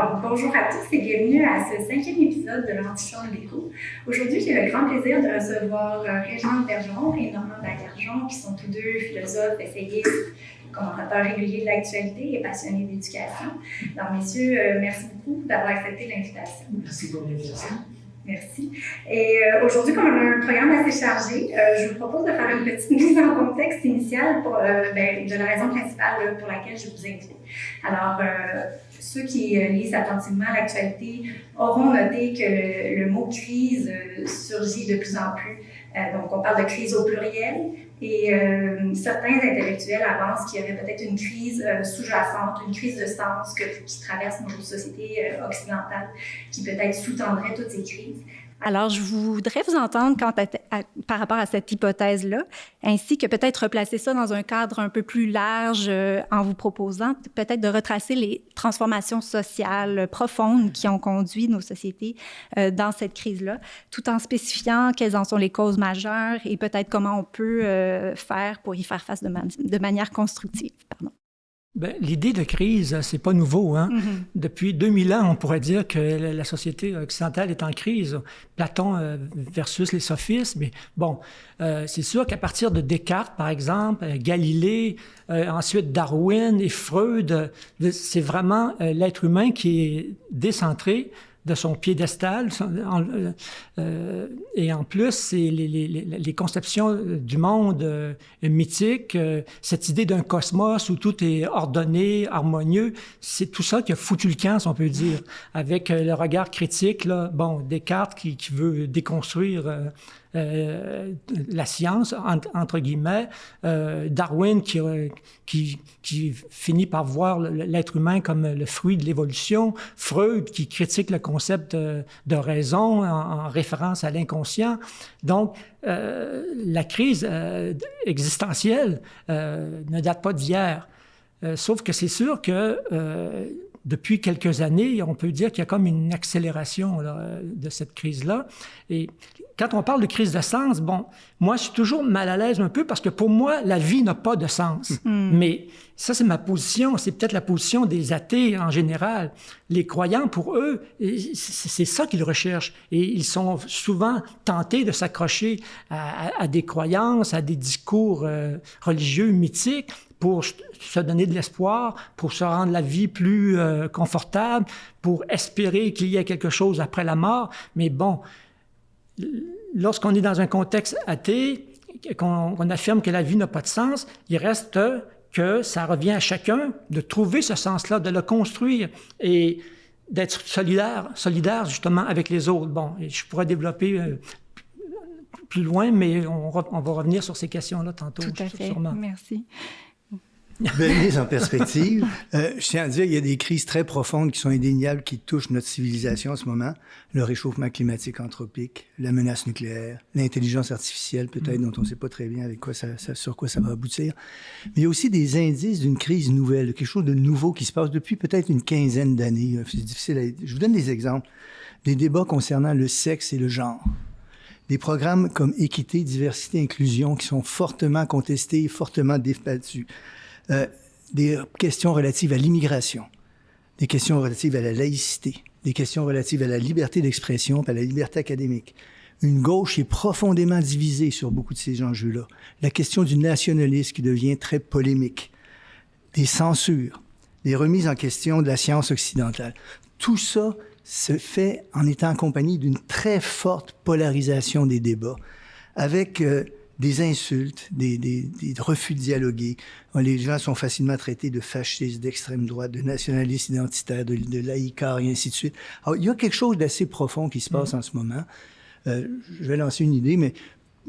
Alors, bonjour à tous et bienvenue à ce 5e épisode de l'Antichambre d'écho. Aujourd'hui, j'ai le grand plaisir de recevoir Régent Bergeron et Normand Baillargeon, qui sont tous deux philosophes, essayistes, commentateurs réguliers de l'actualité et passionnés d'éducation. Alors, messieurs, merci beaucoup d'avoir accepté l'invitation. Merci pour l'invitation. Merci. Et aujourd'hui, comme on a un programme assez chargé, je vous propose de faire une petite mise en contexte initiale de la raison principale pour laquelle je vous invite. Alors, ceux qui lisent attentivement l'actualité auront noté que le mot crise surgit de plus en plus. Donc, on parle de crise au pluriel et certains intellectuels avancent qu'il y aurait peut-être une crise sous-jacente, une crise de sens qui traverse nos sociétés occidentales, qui peut-être sous-tendrait toutes ces crises. Alors, je voudrais vous entendre par rapport à cette hypothèse-là, ainsi que peut-être replacer ça dans un cadre un peu plus large en vous proposant peut-être de retracer les transformations sociales profondes qui ont conduit nos sociétés dans cette crise-là, tout en spécifiant quelles en sont les causes majeures et peut-être comment on peut faire pour y faire face de manière constructive. Pardon. Bien, l'idée de crise, c'est pas nouveau, hein? Mm-hmm. Depuis 2000 ans, on pourrait dire que la société occidentale est en crise. Platon versus les sophistes. Mais bon, c'est sûr qu'à partir de Descartes, par exemple, Galilée, ensuite Darwin et Freud, c'est vraiment l'être humain qui est décentré de son piédestal. Et en plus, c'est les conceptions du monde mythique, cette idée d'un cosmos où tout est ordonné, harmonieux, c'est tout ça qui a foutu le camp, si on peut dire, avec le regard critique, là, bon, Descartes qui veut déconstruire la science, entre guillemets, Darwin qui finit par voir l'être humain comme le fruit de l'évolution, Freud qui critique le concept de raison en référence à l'inconscient. Donc, la crise existentielle ne date pas d'hier. Sauf que c'est sûr que depuis quelques années, on peut dire qu'il y a comme une accélération là, de cette crise-là. Et quand on parle de crise de sens, bon, moi, je suis toujours mal à l'aise un peu parce que pour moi, la vie n'a pas de sens. Mais ça, c'est ma position. C'est peut-être la position des athées en général. Les croyants, pour eux, c'est ça qu'ils recherchent. Et ils sont souvent tentés de s'accrocher à des croyances, à des discours religieux, mythiques, pour se donner de l'espoir, pour se rendre la vie plus confortable, pour espérer qu'il y ait quelque chose après la mort. Mais bon, lorsqu'on est dans un contexte athée, qu'on affirme que la vie n'a pas de sens, il reste que ça revient à chacun de trouver ce sens-là, de le construire et d'être solidaire justement avec les autres. Bon, et je pourrais développer plus loin, mais on va revenir sur ces questions-là tantôt. Tout à fait, sûrement. Merci. Belle mise en perspective. Je tiens à dire qu'il y a des crises très profondes qui sont indéniables, qui touchent notre civilisation en ce moment. Le réchauffement climatique anthropique, la menace nucléaire, l'intelligence artificielle peut-être, dont on ne sait pas très bien sur quoi ça va aboutir. Mais il y a aussi des indices d'une crise nouvelle, quelque chose de nouveau qui se passe depuis peut-être une quinzaine d'années. C'est difficile à... Je vous donne des exemples. Des débats concernant le sexe et le genre. Des programmes comme Équité, Diversité, Inclusion qui sont fortement contestés, fortement débattus. Des questions relatives à l'immigration, des questions relatives à la laïcité, des questions relatives à la liberté d'expression et à la liberté académique. Une gauche est profondément divisée sur beaucoup de ces enjeux-là. La question du nationalisme qui devient très polémique, des censures, des remises en question de la science occidentale. Tout ça se fait en étant accompagné d'une très forte polarisation des débats, avec des insultes, des refus de dialoguer. Les gens sont facilement traités de fascistes, d'extrême droite, de nationalistes identitaires, de laïcards et ainsi de suite. Alors, il y a quelque chose d'assez profond qui se passe en ce moment. Je vais lancer une idée, mais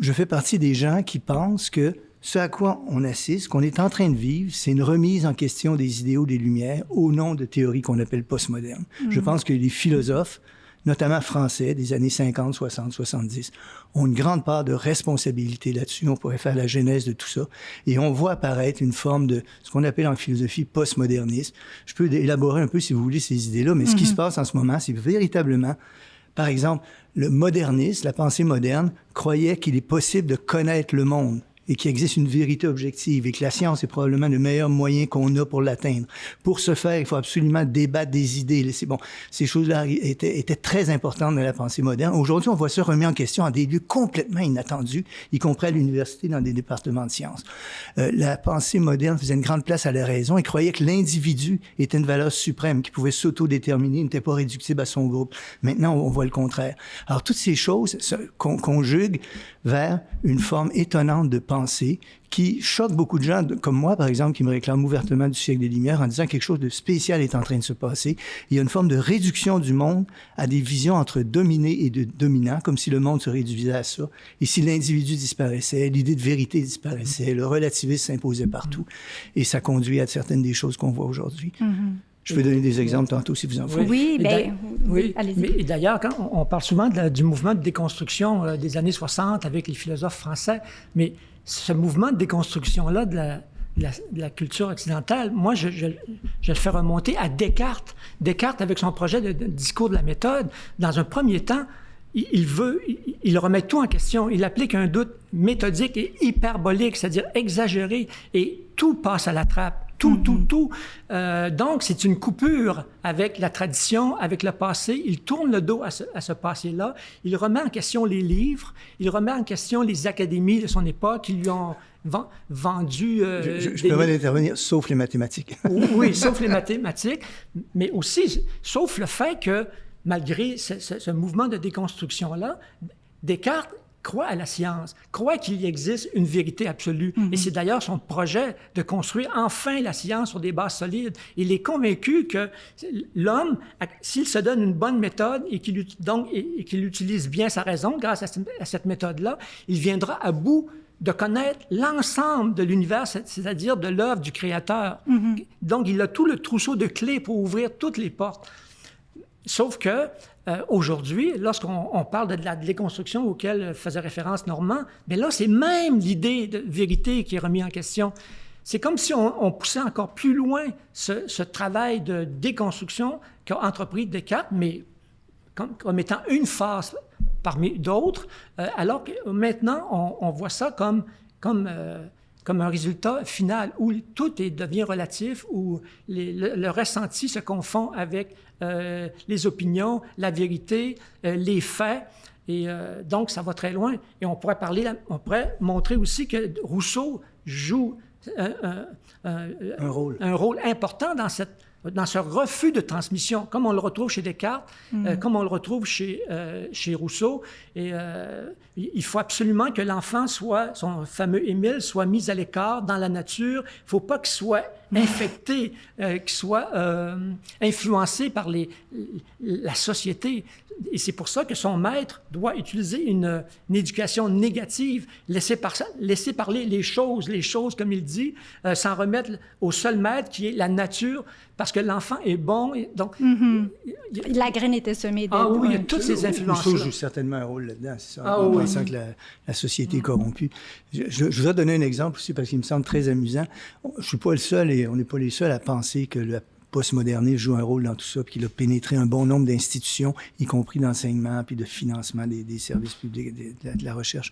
je fais partie des gens qui pensent que ce à quoi on assiste, qu'on est en train de vivre, c'est une remise en question des idéaux des Lumières au nom de théories qu'on appelle postmodernes. Je pense que les philosophes, notamment français, des années 50, 60, 70, ont une grande part de responsabilité là-dessus. On pourrait faire la genèse de tout ça. Et on voit apparaître une forme de ce qu'on appelle en philosophie postmodernisme. Je peux élaborer un peu, si vous voulez, ces idées-là, mais ce qui se passe en ce moment, c'est véritablement, par exemple, le modernisme, la pensée moderne, croyait qu'il est possible de connaître le monde. et qu'il existe une vérité objective et que la science est probablement le meilleur moyen qu'on a pour l'atteindre. Pour ce faire, il faut absolument débattre des idées. C'est bon, ces choses-là étaient très importantes dans la pensée moderne. Aujourd'hui, on voit ça remis en question à des lieux complètement inattendus, y compris à l'université dans des départements de sciences. La pensée moderne faisait une grande place à la raison et croyait que l'individu était une valeur suprême, qui pouvait s'autodéterminer, n'était pas réductible à son groupe. Maintenant, on voit le contraire. Alors, toutes ces choses conjuguent vers une forme étonnante de pensée qui choque beaucoup de gens, comme moi, par exemple, qui me réclament ouvertement du siècle des Lumières en disant que quelque chose de spécial est en train de se passer. Il y a une forme de réduction du monde à des visions entre dominé et de dominant, comme si le monde se réduisait à ça. Et si l'individu disparaissait, l'idée de vérité disparaissait, le relativisme s'imposait partout. Et ça conduit à certaines des choses qu'on voit aujourd'hui. Je peux donner des exemples tantôt si vous en voulez. Oui, bien, oui. Allez-y. Mais d'ailleurs, quand on parle souvent du mouvement de déconstruction des années 60 avec les philosophes français, mais ce mouvement de déconstruction-là de la culture occidentale, moi, je le fais remonter à Descartes. Descartes, avec son projet de discours de la méthode, dans un premier temps, il remet tout en question. Il applique un doute méthodique et hyperbolique, c'est-à-dire exagéré, et tout passe à la trappe. Tout. Donc, c'est une coupure avec la tradition, avec le passé. Il tourne le dos à ce passé-là. Il remet en question les livres. Il remet en question les académies de son époque qui lui ont vendu... je peux pas intervenir, sauf les mathématiques. Oui, sauf les mathématiques, mais aussi, sauf le fait que, malgré ce mouvement de déconstruction-là, Descartes croit à la science, croit qu'il existe une vérité absolue. Et c'est d'ailleurs son projet de construire enfin la science sur des bases solides. Il est convaincu que l'homme, s'il se donne une bonne méthode et qu'il utilise bien sa raison grâce à cette méthode-là, il viendra à bout de connaître l'ensemble de l'univers, c'est-à-dire de l'œuvre du Créateur. Donc, il a tout le trousseau de clés pour ouvrir toutes les portes. Sauf que aujourd'hui, lorsqu'on parle de la déconstruction auquel faisait référence Normand, bien là, c'est même l'idée de vérité qui est remise en question. C'est comme si on poussait encore plus loin ce travail de déconstruction qu'a entrepris Descartes, mais comme étant une phase parmi d'autres, alors que maintenant, on voit ça comme un résultat final où tout devient relatif, où le ressenti se confond avec les opinions, la vérité, les faits. Et donc, ça va très loin. Et on pourrait montrer aussi que Rousseau joue un rôle important dans ce refus de transmission, comme on le retrouve chez Descartes, comme on le retrouve chez Rousseau. Et il faut absolument que l'enfant son fameux Émile, soit mis à l'écart dans la nature. Il ne faut pas qu'il soit infecté, qu'il soit influencé par la société. Et c'est pour ça que son maître doit utiliser une éducation négative, laisser parler les choses comme il dit, s'en remettre au seul maître qui est la nature, parce que l'enfant est bon. Et donc, la graine était semée. Oui, il y a toutes ces influences. Rousseau joue certainement un rôle là-dedans, c'est ça, en pensant que la société est corrompue. Je voudrais donner un exemple aussi, parce qu'il me semble très amusant. Je ne suis pas le seul, et on n'est pas les seuls à penser que le postmodernisme joue un rôle dans tout ça, puis qu'il a pénétré un bon nombre d'institutions, y compris d'enseignement, puis de financement des services publics, de la recherche.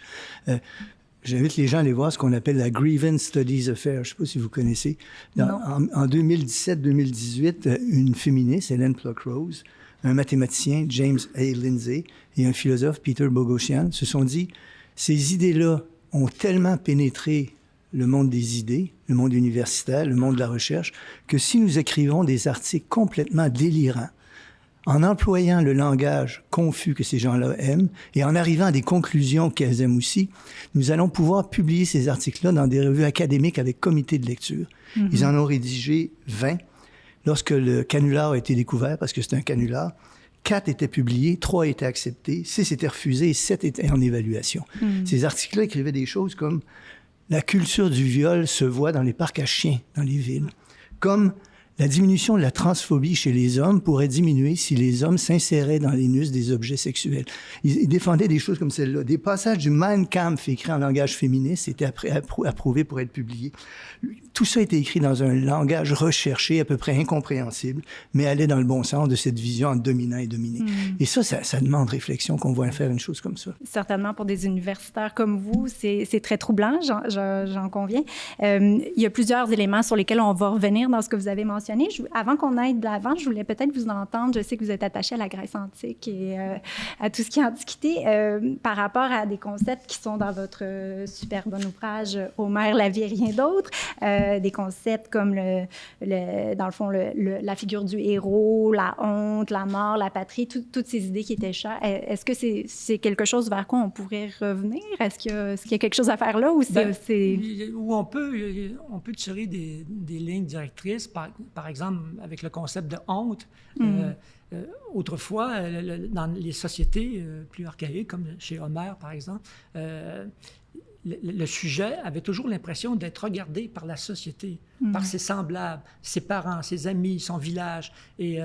J'invite les gens à aller voir ce qu'on appelle la Grievance Studies Affair. Je ne sais pas si vous connaissez. En 2017-2018, une féministe, Hélène Pluckrose, un mathématicien, James A. Lindsay, et un philosophe, Peter Boghossian, se sont dit, ces idées-là ont tellement pénétré le monde des idées, le monde universitaire, le monde de la recherche, que si nous écrivons des articles complètement délirants, en employant le langage confus que ces gens-là aiment et en arrivant à des conclusions qu'elles aiment aussi, nous allons pouvoir publier ces articles-là dans des revues académiques avec comité de lecture. Ils en ont rédigé 20. Lorsque le canular a été découvert, parce que c'est un canular, 4 étaient publiés, 3 étaient acceptés, 6 étaient refusés et 7 étaient en évaluation. Ces articles-là écrivaient des choses comme « La culture du viol se voit dans les parcs à chiens, dans les villes », comme La diminution de la transphobie chez les hommes pourrait diminuer si les hommes s'inséraient dans l'anus des objets sexuels. Il défendait des choses comme celle-là. Des passages du Mein Kampf écrits en langage féministe étaient approuvés pour être publiés. Tout ça était écrit dans un langage recherché, à peu près incompréhensible, mais allait dans le bon sens de cette vision entre dominant et dominé. Et ça demande réflexion qu'on va faire une chose comme ça. Certainement, pour des universitaires comme vous, c'est très troublant, j'en conviens. Il y a plusieurs éléments sur lesquels on va revenir dans ce que vous avez mentionné. Avant qu'on aille de l'avant, je voulais peut-être vous entendre. Je sais que vous êtes attaché à la Grèce antique et à tout ce qui est antiquité par rapport à des concepts qui sont dans votre super bon ouvrage « Homère, la vie et rien d'autre ». Des concepts comme, dans le fond, la figure du héros, la honte, la mort, la patrie, toutes ces idées qui étaient chères. Est-ce que c'est quelque chose vers quoi on pourrait revenir? Est-ce qu'il y a quelque chose à faire là? Ou où on peut tirer des lignes directrices, par exemple, avec le concept de honte. Autrefois, dans les sociétés plus archaïques, comme chez Homère, par exemple, le sujet avait toujours l'impression d'être regardé par la société, par ses semblables, ses parents, ses amis, son village. Et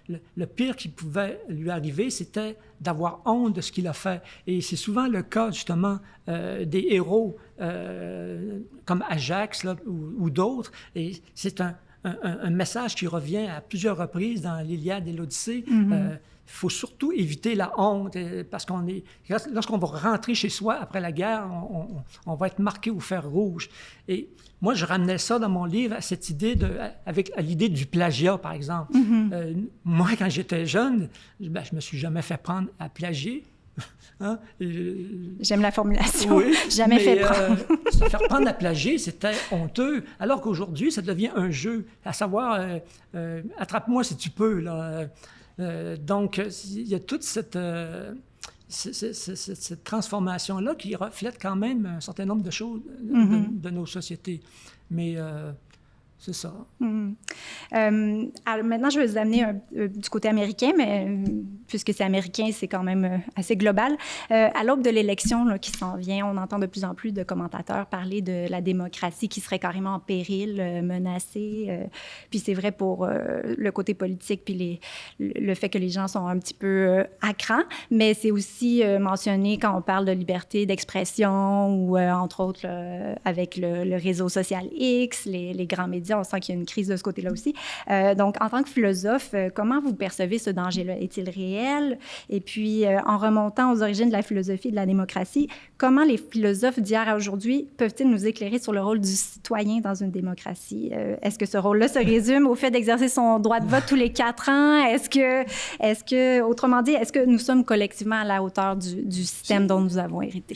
le pire qui pouvait lui arriver, c'était d'avoir honte de ce qu'il a fait. Et c'est souvent le cas, justement, des héros comme Ajax là, ou d'autres. Et c'est un message qui revient à plusieurs reprises dans l'Iliade et l'Odyssée. Il faut surtout éviter la honte, parce lorsqu'on va rentrer chez soi après la guerre, on va être marqué au fer rouge. Et moi, je ramenais ça dans mon livre à cette idée à l'idée du plagiat, par exemple. Moi, quand j'étais jeune, je me suis jamais fait prendre à plagier. Hein? J'aime la formulation. Oui, jamais fait prendre. Se faire prendre à plagier, c'était honteux. Alors qu'aujourd'hui, ça devient un jeu, à savoir, attrape-moi si tu peux, là. Donc, il y a toute cette transformation-là qui reflète quand même un certain nombre de choses de nos sociétés. Mais c'est ça. Alors maintenant, je vais vous amener du côté américain, mais puisque c'est américain, c'est quand même assez global. À l'aube de l'élection là, qui s'en vient, on entend de plus en plus de commentateurs parler de la démocratie qui serait carrément en péril, menacée. Puis c'est vrai pour le côté politique, puis le fait que les gens sont un petit peu à cran, mais c'est aussi mentionné quand on parle de liberté d'expression ou, entre autres, avec le réseau social X, les grands médias. On sent qu'il y a une crise de ce côté-là aussi. Donc, en tant que philosophe, comment vous percevez ce danger-là? Est-il réel? Et puis, en remontant aux origines de la philosophie et de la démocratie, comment les philosophes d'hier à aujourd'hui peuvent-ils nous éclairer sur le rôle du citoyen dans une démocratie? Est-ce que ce rôle-là se résume au fait d'exercer son droit de vote tous les 4 ans? Est-ce que, autrement dit, est-ce que nous sommes collectivement à la hauteur du système dont nous avons hérité?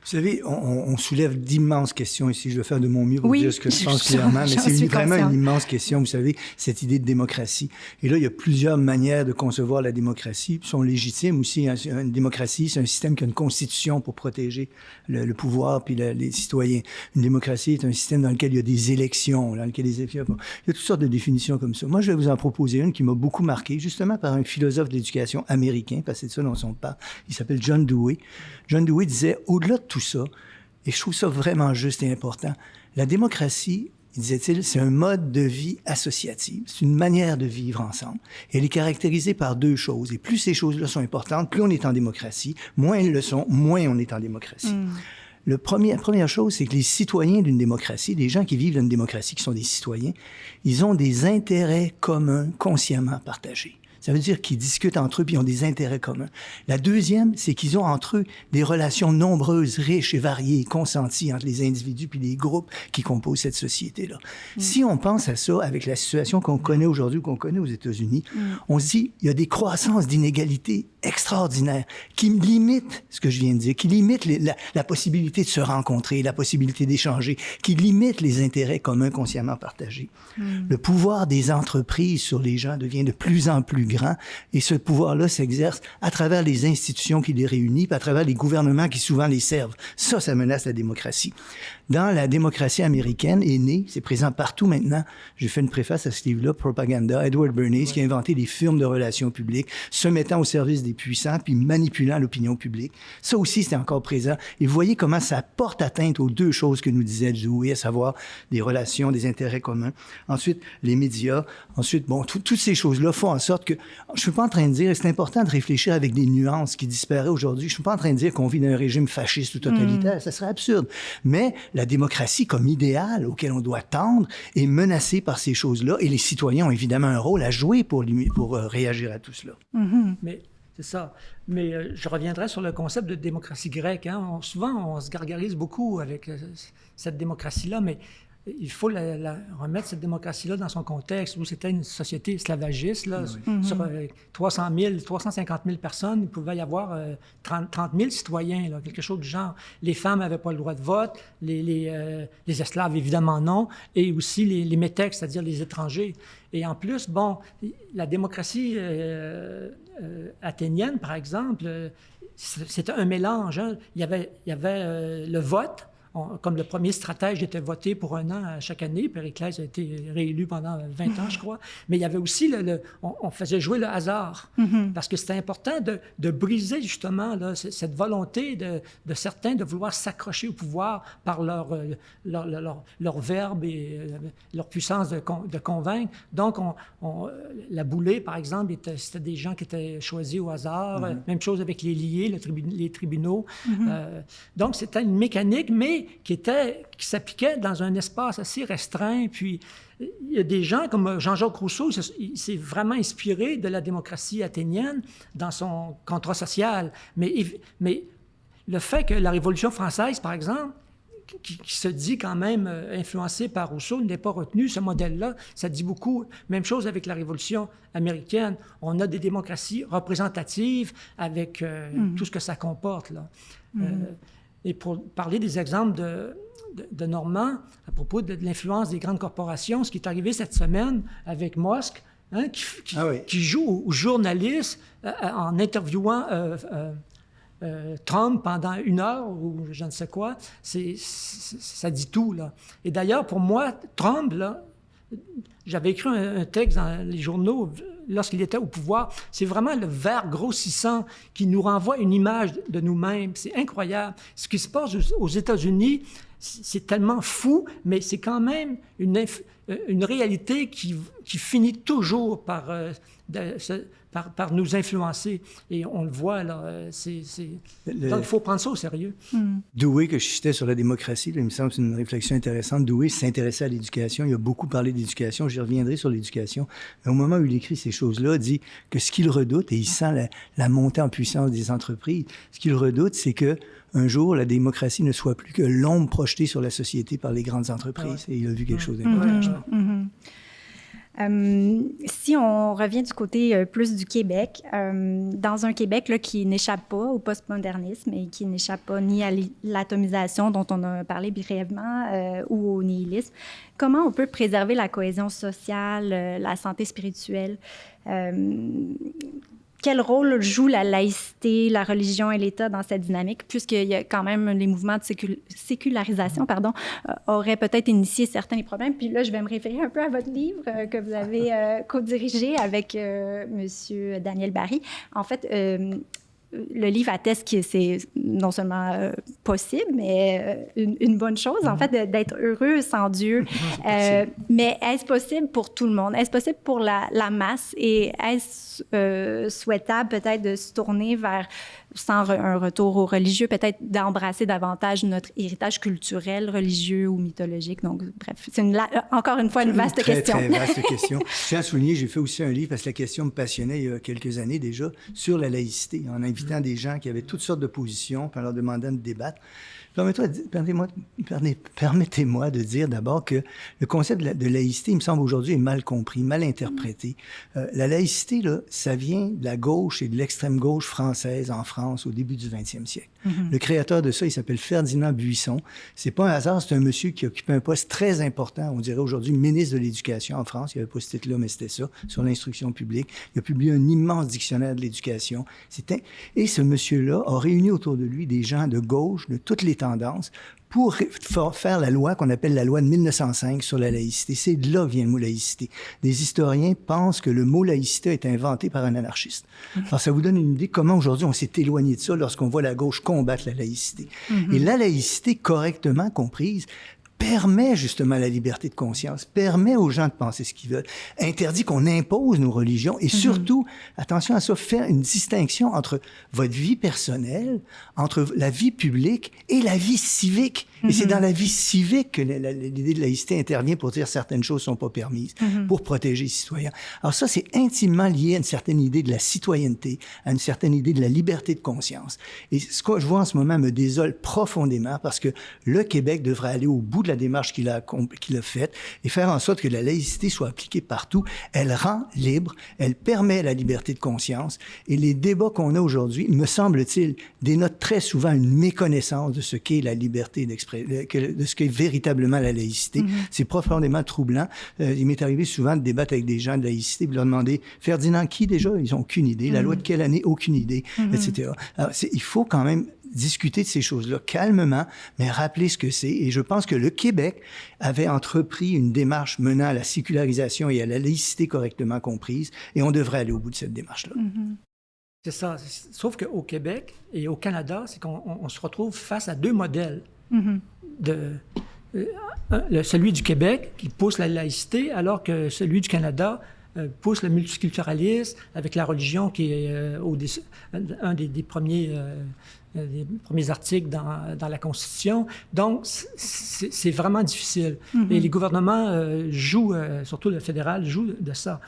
Vous savez, on soulève d'immenses questions ici. Je vais faire de mon mieux pour dire ce que je pense clairement, mais c'est vraiment une immense question, vous savez, cette idée de démocratie. Et là, il y a plusieurs manières de concevoir la démocratie, qui sont légitimes aussi. Une démocratie, c'est un système qui a une constitution pour protéger le pouvoir puis les citoyens. Une démocratie est un système dans lequel il y a des élections, dans lequel il y a toutes sortes de définitions comme ça. Moi, je vais vous en proposer une qui m'a beaucoup marqué, justement par un philosophe de l'éducation américain, parce que c'est de ça dont on parle. Il s'appelle John Dewey. John Dewey disait, au-delà de tout ça, et je trouve ça vraiment juste et important, la démocratie, disait-il, c'est un mode de vie associatif. C'est une manière de vivre ensemble. Et elle est caractérisée par 2 choses. Et plus ces choses-là sont importantes, plus on est en démocratie. Moins elles le sont, moins on est en démocratie. La première chose, c'est que les citoyens d'une démocratie, les gens qui vivent dans une démocratie, qui sont des citoyens, ils ont des intérêts communs consciemment partagés. Ça veut dire qu'ils discutent entre eux puis ils ont des intérêts communs. La deuxième, c'est qu'ils ont entre eux des relations nombreuses, riches et variées, consenties entre les individus puis les groupes qui composent cette société-là. Si on pense à ça avec la situation qu'on connaît aujourd'hui, qu'on connaît aux États-Unis, on se dit, il y a des croissances d'inégalités extraordinaires qui limitent ce que je viens de dire, qui limitent la possibilité de se rencontrer, la possibilité d'échanger, qui limitent les intérêts communs consciemment partagés. Le pouvoir des entreprises sur les gens devient de plus en plus grand, et ce pouvoir-là s'exerce à travers les institutions qui les réunissent, puis à travers les gouvernements qui souvent les servent. Ça menace la démocratie. Dans la démocratie américaine est née, c'est présent partout maintenant, j'ai fait une préface à ce livre-là, Propaganda, Edward Bernays, qui a inventé des firmes de relations publiques, se mettant au service des puissants, puis manipulant l'opinion publique. Ça aussi, c'est encore présent. Et vous voyez comment ça porte atteinte aux deux choses que nous disait Dewey, à savoir des relations, des intérêts communs. Ensuite, les médias. Ensuite, bon, toutes ces choses-là font en sorte que... Je ne suis pas en train de dire, et c'est important de réfléchir avec des nuances qui disparaissent aujourd'hui, je ne suis pas en train de dire qu'on vit dans un régime fasciste ou totalitaire, ça serait absurde. Mais la démocratie comme idéal auquel on doit tendre est menacée par ces choses-là, et les citoyens ont évidemment un rôle à jouer pour réagir à tout cela. Mais c'est ça. Mais je reviendrai sur le concept de démocratie grecque. Hein. Souvent, on se gargarise beaucoup avec cette démocratie-là, mais il faut remettre cette démocratie-là dans son contexte, où c'était une société esclavagiste. Là, sur 350 000 personnes, il pouvait y avoir 30 000 citoyens, là, quelque chose du genre. Les femmes n'avaient pas le droit de vote, les esclaves, évidemment, non, et aussi les métèques, c'est-à-dire les étrangers. Et en plus, bon, la démocratie athénienne, par exemple, c'était un mélange. Hein. Il y avait le vote. Comme le premier stratège était voté pour 1 an à chaque année, Périclès a été réélu pendant 20 ans, je crois, mais il y avait aussi, on faisait jouer le hasard, parce que c'était important de briser justement là, cette volonté de certains de vouloir s'accrocher au pouvoir par leur verbe et leur puissance de convaincre. Donc, la boulée, par exemple, c'était des gens qui étaient choisis au hasard. Même chose avec les liés, les tribunaux. Donc, c'était une mécanique, mais qui s'appliquait dans un espace assez restreint. Puis, il y a des gens comme Jean-Jacques Rousseau, il s'est vraiment inspiré de la démocratie athénienne dans son contrat social. Mais le fait que la Révolution française, par exemple, qui se dit quand même influencée par Rousseau, n'ait pas retenu ce modèle-là, ça dit beaucoup. Même chose avec la Révolution américaine. On a des démocraties représentatives avec tout ce que ça comporte, là. Et pour parler des exemples de Normand, à propos de l'influence des grandes corporations, ce qui est arrivé cette semaine avec Musk, hein, qui joue aux journalistes en interviewant Trump pendant 1 heure ou je ne sais quoi, ça dit tout, là. Et d'ailleurs, pour moi, Trump, là, j'avais écrit un texte dans les journaux lorsqu'il était au pouvoir. C'est vraiment le verre grossissant qui nous renvoie une image de nous-mêmes. C'est incroyable. Ce qui se passe aux États-Unis, c'est tellement fou, mais c'est quand même une réalité qui finit toujours par nous influencer. Et on le voit, là. Donc, il faut prendre ça au sérieux. Dewey, que je citais sur la démocratie, là, il me semble que c'est une réflexion intéressante. Dewey s'intéressait à l'éducation. Il a beaucoup parlé d'éducation. J'y reviendrai sur l'éducation. Mais au moment où il écrit ces choses-là, il dit que ce qu'il redoute, et il sent la montée en puissance des entreprises, ce qu'il redoute, c'est que un jour, la démocratie ne soit plus que l'ombre projetée sur la société par les grandes entreprises. Et il a vu quelque chose d'important. Si on revient du côté plus du Québec, dans un Québec là, qui n'échappe pas au postmodernisme et qui n'échappe pas ni à l'atomisation dont on a parlé brièvement ou au nihilisme, comment on peut préserver la cohésion sociale, la santé spirituelle? Quel rôle joue la laïcité, la religion et l'État dans cette dynamique, puisqu'il y a quand même les mouvements de sécularisation, auraient peut-être initié certains des problèmes. Puis là, je vais me référer un peu à votre livre que vous avez co-dirigé avec M. Daniel Barry. En fait, le livre atteste que c'est non seulement possible, mais une bonne chose, en fait, d'être heureux sans Dieu. Mais est-ce possible pour tout le monde? Est-ce possible pour la masse? Et est-ce souhaitable peut-être de se tourner vers, sans un retour au religieux, peut-être d'embrasser davantage notre héritage culturel, religieux ou mythologique? Donc, bref, c'est encore une fois une vaste question. Très vaste question. Je tiens à souligner, j'ai fait aussi un livre, parce que la question me passionnait il y a quelques années déjà, sur la laïcité, en invitant des gens qui avaient toutes sortes de positions, puis en leur demandant de débattre. Permettez-moi de dire d'abord que le concept de laïcité, il me semble aujourd'hui, est mal compris, mal interprété. La laïcité, là, ça vient de la gauche et de l'extrême gauche française en France au début du 20e siècle. Le créateur de ça, il s'appelle Ferdinand Buisson. C'est pas un hasard, c'est un monsieur qui occupait un poste très important, on dirait aujourd'hui ministre de l'Éducation en France. Il n'y avait pas ce titre-là, mais c'était ça, sur l'instruction publique. Il a publié un immense dictionnaire de l'éducation. Et ce monsieur-là a réuni autour de lui des gens de gauche, de toutes les tendances, pour faire la loi qu'on appelle la loi de 1905 sur la laïcité. C'est de là que vient le mot laïcité. Des historiens pensent que le mot laïcité a été inventé par un anarchiste. Alors, ça vous donne une idée comment aujourd'hui on s'est éloigné de ça lorsqu'on voit la gauche combattre la laïcité. Et la laïcité, correctement comprise, permet justement la liberté de conscience, permet aux gens de penser ce qu'ils veulent, interdit qu'on impose nos religions et surtout, attention à ça, faire une distinction entre votre vie personnelle, entre la vie publique et la vie civique. Et c'est dans la vie civique que l'idée de laïcité intervient pour dire certaines choses sont pas permises, pour protéger les citoyens. Alors ça, c'est intimement lié à une certaine idée de la citoyenneté, à une certaine idée de la liberté de conscience. Et ce que je vois en ce moment me désole profondément parce que le Québec devrait aller au bout de la démarche qu'il a faite et faire en sorte que la laïcité soit appliquée partout. Elle rend libre, elle permet la liberté de conscience et les débats qu'on a aujourd'hui, me semble-t-il, dénotent très souvent une méconnaissance de ce qu'est la liberté d'expression, de ce qu'est véritablement la laïcité. C'est profondément troublant. Il m'est arrivé souvent de débattre avec des gens de laïcité, de leur demander « Ferdinand, qui déjà? » Ils n'ont aucune idée. La loi de quelle année? Aucune idée, etc. Alors, il faut quand même discuter de ces choses-là calmement, mais rappeler ce que c'est. Et je pense que le Québec avait entrepris une démarche menant à la sécularisation et à la laïcité correctement comprise, et on devrait aller au bout de cette démarche-là. C'est ça. Sauf qu'au Québec et au Canada, c'est qu'on se retrouve face à deux modèles. Celui du Québec qui pousse la laïcité, alors que celui du Canada pousse le multiculturalisme avec la religion qui est un des premiers articles dans la Constitution. Donc, c'est vraiment difficile. Et les gouvernements jouent, surtout le fédéral, joue de ça.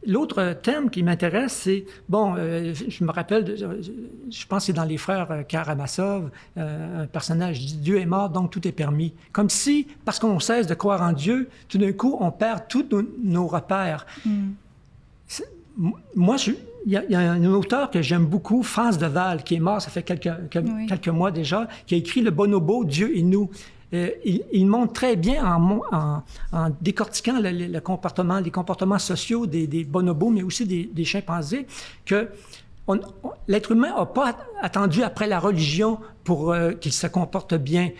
L'autre thème qui m'intéresse, c'est, je me rappelle, je pense que c'est dans Les Frères Karamazov, un personnage dit « Dieu est mort, donc tout est permis ». Comme si, parce qu'on cesse de croire en Dieu, tout d'un coup, on perd tous nos repères. Moi, il y a un auteur que j'aime beaucoup, France Deval, qui est mort, ça fait quelques mois déjà, qui a écrit « Le bonobo, Dieu et nous ». Il montre très bien en décortiquant les comportements sociaux des bonobos, mais aussi des chimpanzés, que l'être humain n'a pas attendu après la religion pour qu'il se comporte bien.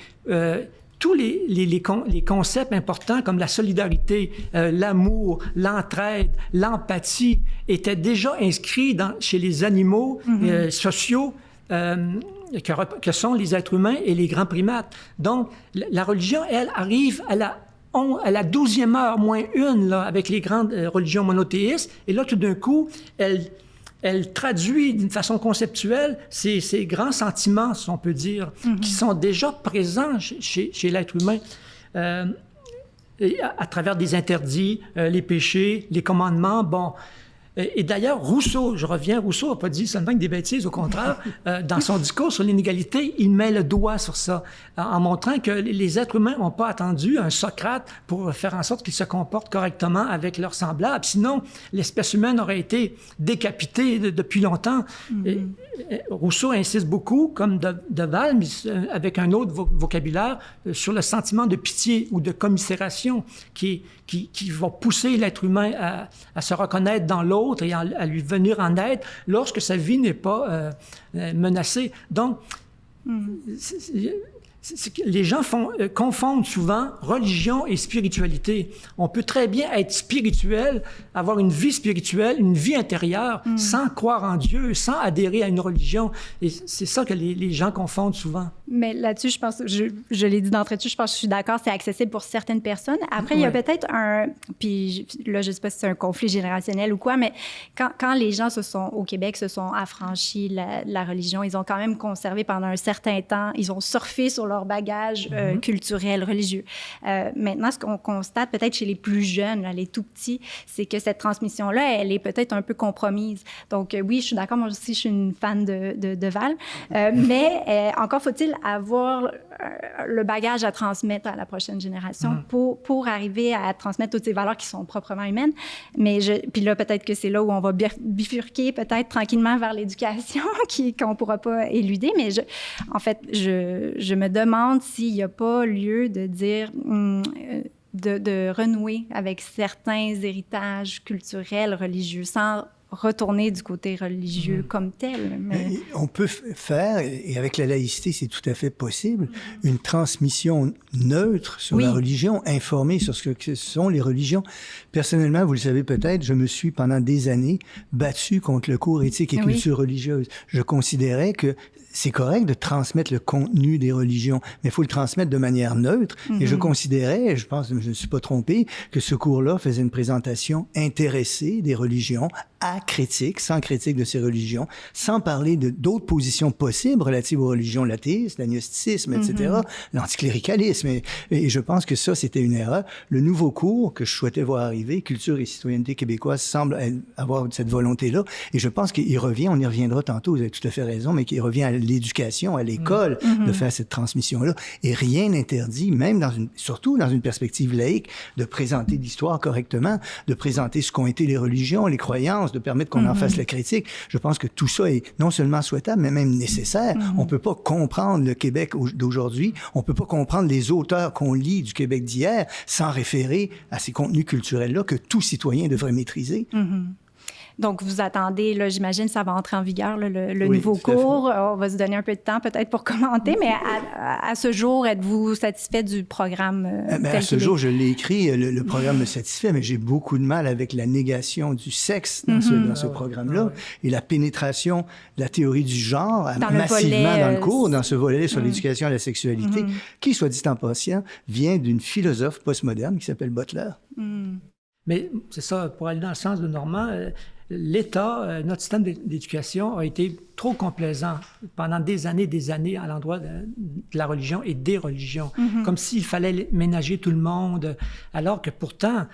Tous les concepts importants comme la solidarité, l'amour, l'entraide, l'empathie étaient déjà inscrits chez les animaux sociaux que sont les êtres humains et les grands primates. Donc, la religion, elle, arrive à la 12e heure, moins une, là, avec les grandes religions monothéistes, et là, tout d'un coup, elle traduit d'une façon conceptuelle ces grands sentiments, si on peut dire, qui sont déjà présents chez l'être humain. À travers des interdits, les péchés, les commandements, bon... Et d'ailleurs, Rousseau n'a pas dit seulement que des bêtises, au contraire, dans son discours sur l'inégalité, il met le doigt sur ça, en montrant que les êtres humains n'ont pas attendu un Socrate pour faire en sorte qu'ils se comportent correctement avec leurs semblables. Sinon, l'espèce humaine aurait été décapitée depuis longtemps. Et Rousseau insiste beaucoup, comme Deval, mais avec un autre vocabulaire, sur le sentiment de pitié ou de commisération qui va pousser l'être humain à se reconnaître dans l'autre et à lui venir en aide lorsque sa vie n'est pas menacée. Donc, les gens confondent souvent religion et spiritualité. On peut très bien être spirituel, avoir une vie spirituelle, une vie intérieure, sans croire en Dieu, sans adhérer à une religion. Et c'est ça que les gens confondent souvent. Mais là-dessus, je pense, je l'ai dit d'entrée de jeu, je pense que je suis d'accord, c'est accessible pour certaines personnes. Après, il y a peut-être puis là, je ne sais pas si c'est un conflit générationnel ou quoi, mais quand les gens au Québec se sont affranchis la religion, ils ont quand même conservé pendant un certain temps, ils ont surfé sur leur bagage culturel, religieux. Maintenant, ce qu'on constate peut-être chez les plus jeunes, là, les tout petits, c'est que cette transmission-là, elle est peut-être un peu compromise. Donc, oui, je suis d'accord, moi aussi, je suis une fan de Val, mais encore faut-il avoir le bagage à transmettre à la prochaine génération pour arriver à transmettre toutes ces valeurs qui sont proprement humaines. Mais puis là, peut-être que c'est là où on va bifurquer peut-être tranquillement vers l'éducation qu'on ne pourra pas éluder. Mais en fait, je me demande s'il n'y a pas lieu de dire... de renouer avec certains héritages culturels, religieux, sans retourner du côté religieux comme tel. Mais... On peut faire, et avec la laïcité, c'est tout à fait possible, une transmission neutre sur la religion, informée sur ce que sont les religions. Personnellement, vous le savez peut-être, je me suis pendant des années battu contre le cours éthique et culture religieuse. Je considérais que c'est correct de transmettre le contenu des religions, mais il faut le transmettre de manière neutre. Et je considérais, je pense, je ne me suis pas trompé, que ce cours-là faisait une présentation intéressée des religions, acritique, sans critique de ces religions, sans parler d'autres positions possibles relatives aux religions, l'athéisme, l'agnosticisme, etc., l'anticléricalisme. Et je pense que ça, c'était une erreur. Le nouveau cours que je souhaitais voir arriver, Culture et citoyenneté québécoise, semble avoir cette volonté-là. Et je pense qu'il revient, on y reviendra tantôt, vous avez tout à fait raison, mais qu'il revient à l'éducation, à l'école, de faire cette transmission-là. Et rien n'interdit, même surtout dans une perspective laïque, de présenter l'histoire correctement, de présenter ce qu'ont été les religions, les croyances, de permettre qu'on en fasse la critique. Je pense que tout ça est non seulement souhaitable, mais même nécessaire. On peut pas comprendre le Québec d'aujourd'hui, on peut pas comprendre les auteurs qu'on lit du Québec d'hier sans référer à ces contenus culturels-là que tout citoyen devrait maîtriser. Donc, vous attendez, là, j'imagine, ça va entrer en vigueur, là, le nouveau cours. On va se donner un peu de temps peut-être pour commenter, mais à ce jour, êtes-vous satisfait du programme à ce jour, je l'ai écrit, le programme me satisfait, mais j'ai beaucoup de mal avec la négation du sexe dans ce programme-là et la pénétration de la théorie du genre massivement dans le cours, dans ce volet sur l'éducation à la sexualité, qui, soit dit en passant, vient d'une philosophe postmoderne qui s'appelle Butler. Mais c'est ça, pour aller dans le sens de Normand, l'État, notre système d'éducation a été trop complaisant pendant des années à l'endroit de la religion et des religions, comme s'il fallait ménager tout le monde, alors que pourtant,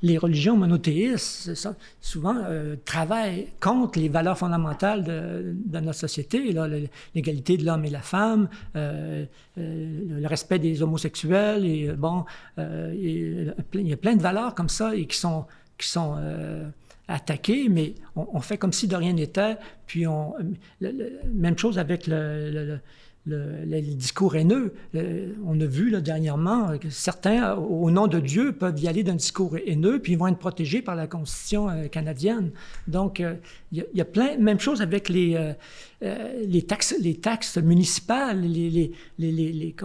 les religions monothéistes, souvent, travaillent contre les valeurs fondamentales de notre société, là, l'égalité de l'homme et la femme, le respect des homosexuels, et bon, il y a plein de valeurs comme ça et qui sont attaqués, mais on fait comme si de rien n'était. Puis même chose avec le discours haineux. On a vu là, dernièrement que certains, au nom de Dieu, peuvent y aller d'un discours haineux, puis ils vont être protégés par la Constitution canadienne. Donc, il y a plein... Même chose avec les taxes municipales, les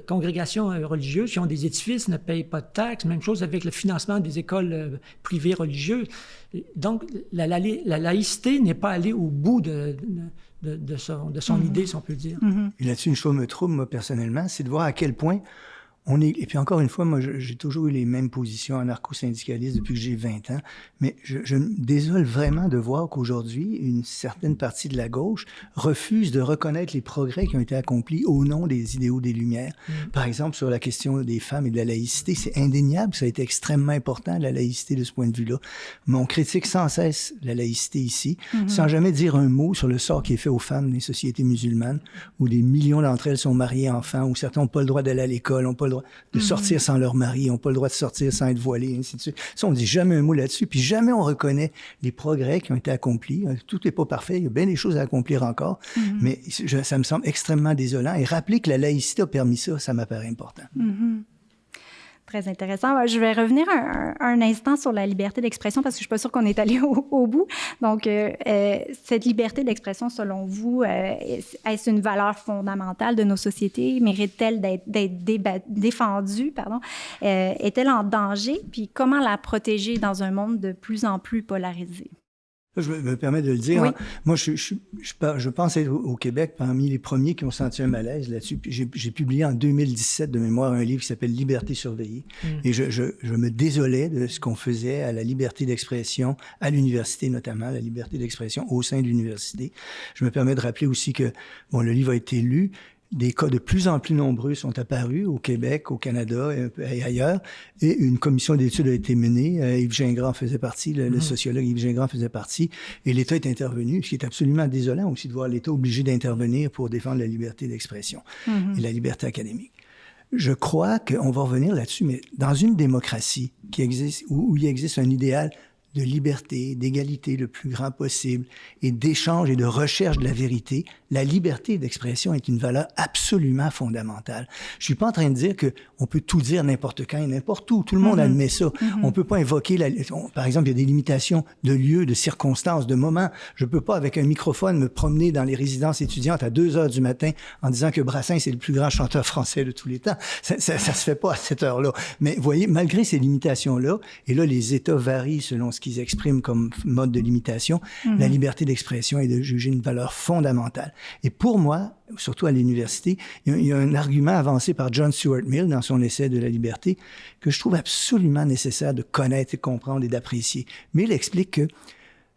congrégations religieuses qui ont des édifices ne payent pas de taxes. Même chose avec le financement des écoles privées religieuses. Donc, la laïcité n'est pas allée au bout de son idée, si on peut dire. Et là-dessus, une chose me trouble, moi, personnellement, c'est de voir à quel point on est... Et puis encore une fois, moi, j'ai toujours eu les mêmes positions anarcho-syndicalistes depuis que j'ai 20 ans, mais je me désole vraiment de voir qu'aujourd'hui, une certaine partie de la gauche refuse de reconnaître les progrès qui ont été accomplis au nom des idéaux des Lumières. Par exemple, sur la question des femmes et de la laïcité, c'est indéniable, ça a été extrêmement important, la laïcité de ce point de vue-là. Mais on critique sans cesse la laïcité ici, sans jamais dire un mot sur le sort qui est fait aux femmes des sociétés musulmanes, où des millions d'entre elles sont mariées enfants, où certains n'ont pas le droit d'aller à l'école, n'ont pas le droit de sortir sans leur mari, n'ont pas le droit de sortir sans être voilés, ainsi de suite. Ça, on dit jamais un mot là-dessus, puis jamais on reconnaît les progrès qui ont été accomplis. Tout n'est pas parfait, il y a bien des choses à accomplir encore, mais ça me semble extrêmement désolant. Et rappeler que la laïcité a permis ça, ça m'apparaît important. Très intéressant. Je vais revenir un instant sur la liberté d'expression parce que je suis pas sûre qu'on est allé au bout. Donc, cette liberté d'expression, selon vous, est-ce une valeur fondamentale de nos sociétés? Mérite-t-elle d'être défendue? Est-elle en danger? Puis comment la protéger dans un monde de plus en plus polarisé? Je me permets de le dire. Oui. Hein. Moi, je pense être au Québec parmi les premiers qui ont senti un malaise là-dessus. J'ai publié en 2017 de mémoire un livre qui s'appelle « Liberté surveillée ». Et je me désolais de ce qu'on faisait à la liberté d'expression, à l'université notamment, la liberté d'expression au sein de l'université. Je me permets de rappeler aussi que le livre a été lu. Des cas de plus en plus nombreux sont apparus au Québec, au Canada et ailleurs. Et une commission d'études a été menée. Yves Gingras en faisait partie, le sociologue Yves Gingras en faisait partie. Et l'État est intervenu, ce qui est absolument désolant aussi de voir l'État obligé d'intervenir pour défendre la liberté d'expression et la liberté académique. Je crois qu'on va revenir là-dessus, mais dans une démocratie qui existe, où il existe un idéal de liberté, d'égalité le plus grand possible et d'échange et de recherche de la vérité, la liberté d'expression est une valeur absolument fondamentale. Je suis pas en train de dire que on peut tout dire n'importe quand et n'importe où. Tout le monde admet ça. On peut pas invoquer par exemple, il y a des limitations de lieux, de circonstances, de moments. Je peux pas, avec un microphone, me promener dans les résidences étudiantes à 2 heures du matin en disant que Brassens est le plus grand chanteur français de tous les temps. Ça se fait pas à cette heure-là. Mais vous voyez, malgré ces limitations-là, et là, les États varient selon ce qu'ils expriment comme mode de limitation, la liberté d'expression est de juger une valeur fondamentale. Et pour moi, surtout à l'université, il y a un argument avancé par John Stuart Mill dans son essai de la liberté que je trouve absolument nécessaire de connaître et comprendre et d'apprécier. Mill explique que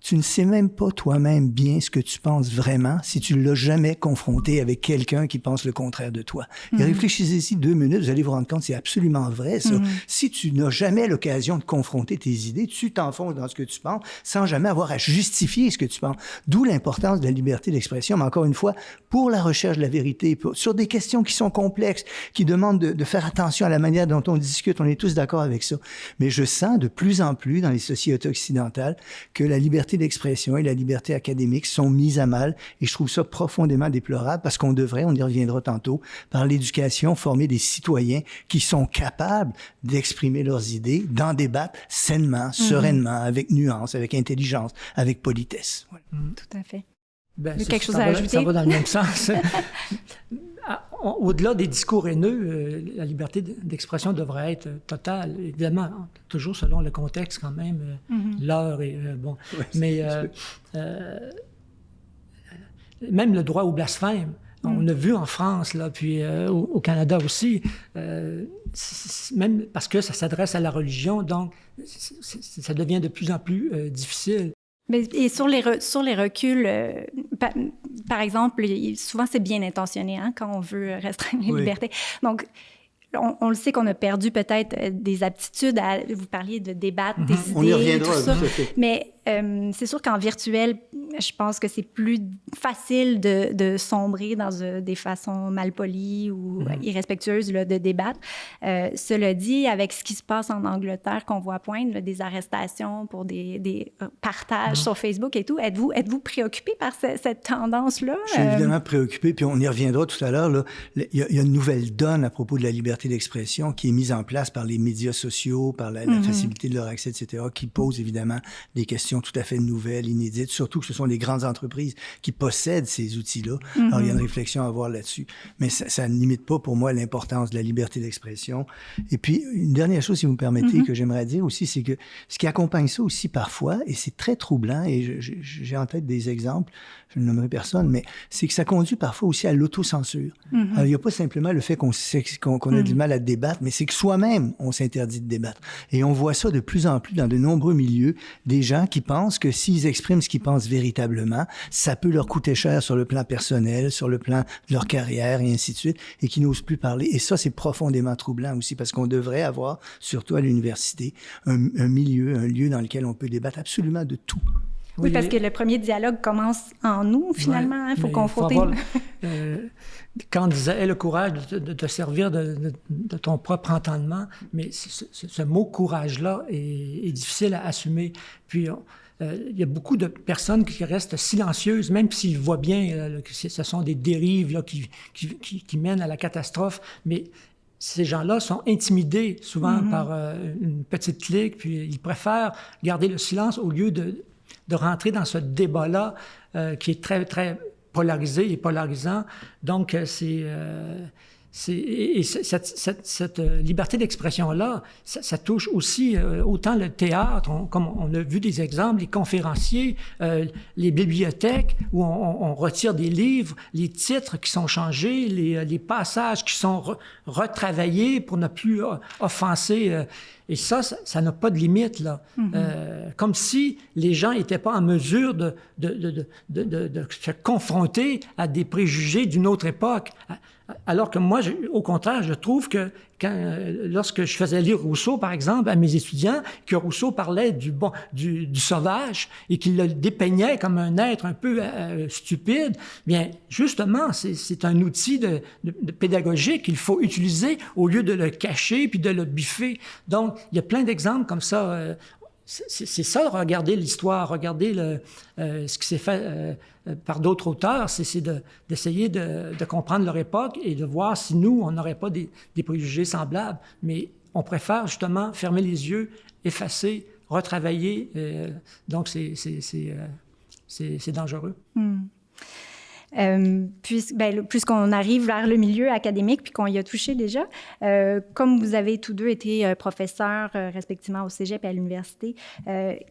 tu ne sais même pas toi-même bien ce que tu penses vraiment si tu ne l'as jamais confronté avec quelqu'un qui pense le contraire de toi. Et réfléchissez-y 2 minutes, vous allez vous rendre compte, c'est absolument vrai, ça. Si tu n'as jamais l'occasion de confronter tes idées, tu t'enfonces dans ce que tu penses sans jamais avoir à justifier ce que tu penses. D'où l'importance de la liberté d'expression, mais encore une fois, pour la recherche de la vérité, sur des questions qui sont complexes, qui demandent de faire attention à la manière dont on discute, on est tous d'accord avec ça. Mais je sens de plus en plus dans les sociétés occidentales que la liberté d'expression et la liberté académique sont mises à mal et je trouve ça profondément déplorable parce qu'on devrait, on y reviendra tantôt, par l'éducation, former des citoyens qui sont capables d'exprimer leurs idées, d'en débattre sainement, sereinement, avec nuance, avec intelligence, avec politesse. Voilà. Tout à fait. Ben, quelque chose à ajouter? Ça va dans le même sens. Au-delà des discours haineux, la liberté d'expression devrait être totale, évidemment, toujours selon le contexte quand même, l'heure et bon. Ouais, mais même le droit au blasphème, on a vu en France, là, puis au Canada aussi, même parce que ça s'adresse à la religion, donc ça devient de plus en plus difficile. Mais, et sur les reculs, par exemple, souvent c'est bien intentionné hein, quand on veut restreindre les libertés. Donc, on le sait qu'on a perdu peut-être des aptitudes à... Vous parliez de débattre des idées, on y reviendra, tout ça. Mais c'est sûr qu'en virtuel, je pense que c'est plus facile de sombrer dans des façons malpolies ou irrespectueuses là, de débattre. Cela dit, avec ce qui se passe en Angleterre, qu'on voit poindre là, des arrestations pour des partages sur Facebook et tout, êtes-vous préoccupé par cette tendance-là? Je suis évidemment préoccupé, puis on y reviendra tout à l'heure. Il y a une nouvelle donne à propos de la liberté d'expression qui est mise en place par les médias sociaux, par la facilité de leur accès, etc., qui pose évidemment des questions tout à fait nouvelles, inédites, surtout que ce sont les grandes entreprises qui possèdent ces outils-là. Alors, il y a une réflexion à avoir là-dessus. Mais ça ne limite pas pour moi l'importance de la liberté d'expression. Et puis, une dernière chose, si vous me permettez, que j'aimerais dire aussi, c'est que ce qui accompagne ça aussi parfois, et c'est très troublant, et j'ai en tête des exemples, je ne nommerai personne, mais c'est que ça conduit parfois aussi à l'autocensure. Alors, il n'y a pas simplement le fait qu'on a du mal à débattre, mais c'est que soi-même, on s'interdit de débattre. Et on voit ça de plus en plus dans de nombreux milieux, des gens qui pensent que s'ils expriment ce qu'ils pensent véritablement, ça peut leur coûter cher sur le plan personnel, sur le plan de leur carrière et ainsi de suite, et qui n'osent plus parler. Et ça, c'est profondément troublant aussi, parce qu'on devrait avoir, surtout à l'université, un lieu dans lequel on peut débattre absolument de tout. Oui, parce que le premier dialogue commence en nous, finalement. Il faut confronter. Kant disait « aie le courage de te servir de ton propre entendement », mais ce mot « courage » là est difficile à assumer. Puis, il y a beaucoup de personnes qui restent silencieuses, même s'ils voient bien que ce sont des dérives là, qui mènent à la catastrophe, mais ces gens-là sont intimidés souvent par une petite clique, puis ils préfèrent garder le silence au lieu de rentrer dans ce débat-là qui est très, très polarisé et polarisant. Donc, cette liberté d'expression-là, ça touche aussi autant le théâtre, comme on a vu des exemples, les conférenciers, les bibliothèques, où on retire des livres, les titres qui sont changés, les passages qui sont retravaillés pour ne plus offenser. Et ça n'a pas de limite, là. Comme si les gens n'étaient pas en mesure de se confronter à des préjugés d'une autre époque. Alors que moi, au contraire, je trouve que lorsque je faisais lire Rousseau, par exemple, à mes étudiants, que Rousseau parlait du sauvage et qu'il le dépeignait comme un être un peu stupide, bien, justement, c'est un outil de pédagogique qu'il faut utiliser au lieu de le cacher puis de le biffer. Donc, il y a plein d'exemples comme ça. c'est ça, regarder l'histoire, regarder ce qui s'est fait par d'autres auteurs, c'est d'essayer de comprendre leur époque et de voir si nous, on n'aurait pas des préjugés semblables. Mais on préfère justement fermer les yeux, effacer, retravailler. Donc, c'est dangereux. Puisqu'on arrive vers le milieu académique puis qu'on y a touché déjà, comme vous avez tous deux été professeurs respectivement au cégep et à l'université,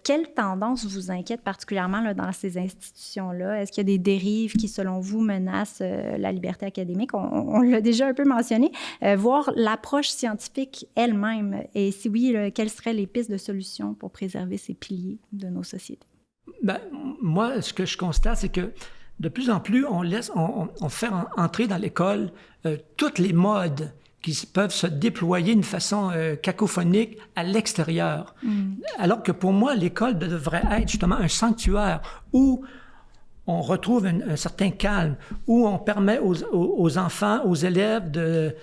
quelle tendance vous inquiète particulièrement là, dans ces institutions-là? Est-ce qu'il y a des dérives qui, selon vous, menacent la liberté académique? On l'a déjà un peu mentionné. Voir l'approche scientifique elle-même et si oui, quelles seraient les pistes de solutions pour préserver ces piliers de nos sociétés? Moi, ce que je constate, c'est que de plus en plus, on fait entrer dans l'école toutes les modes qui peuvent se déployer d'une façon cacophonique à l'extérieur. Alors que pour moi, l'école devrait être justement un sanctuaire où on retrouve un certain calme, où on permet aux enfants, aux élèves de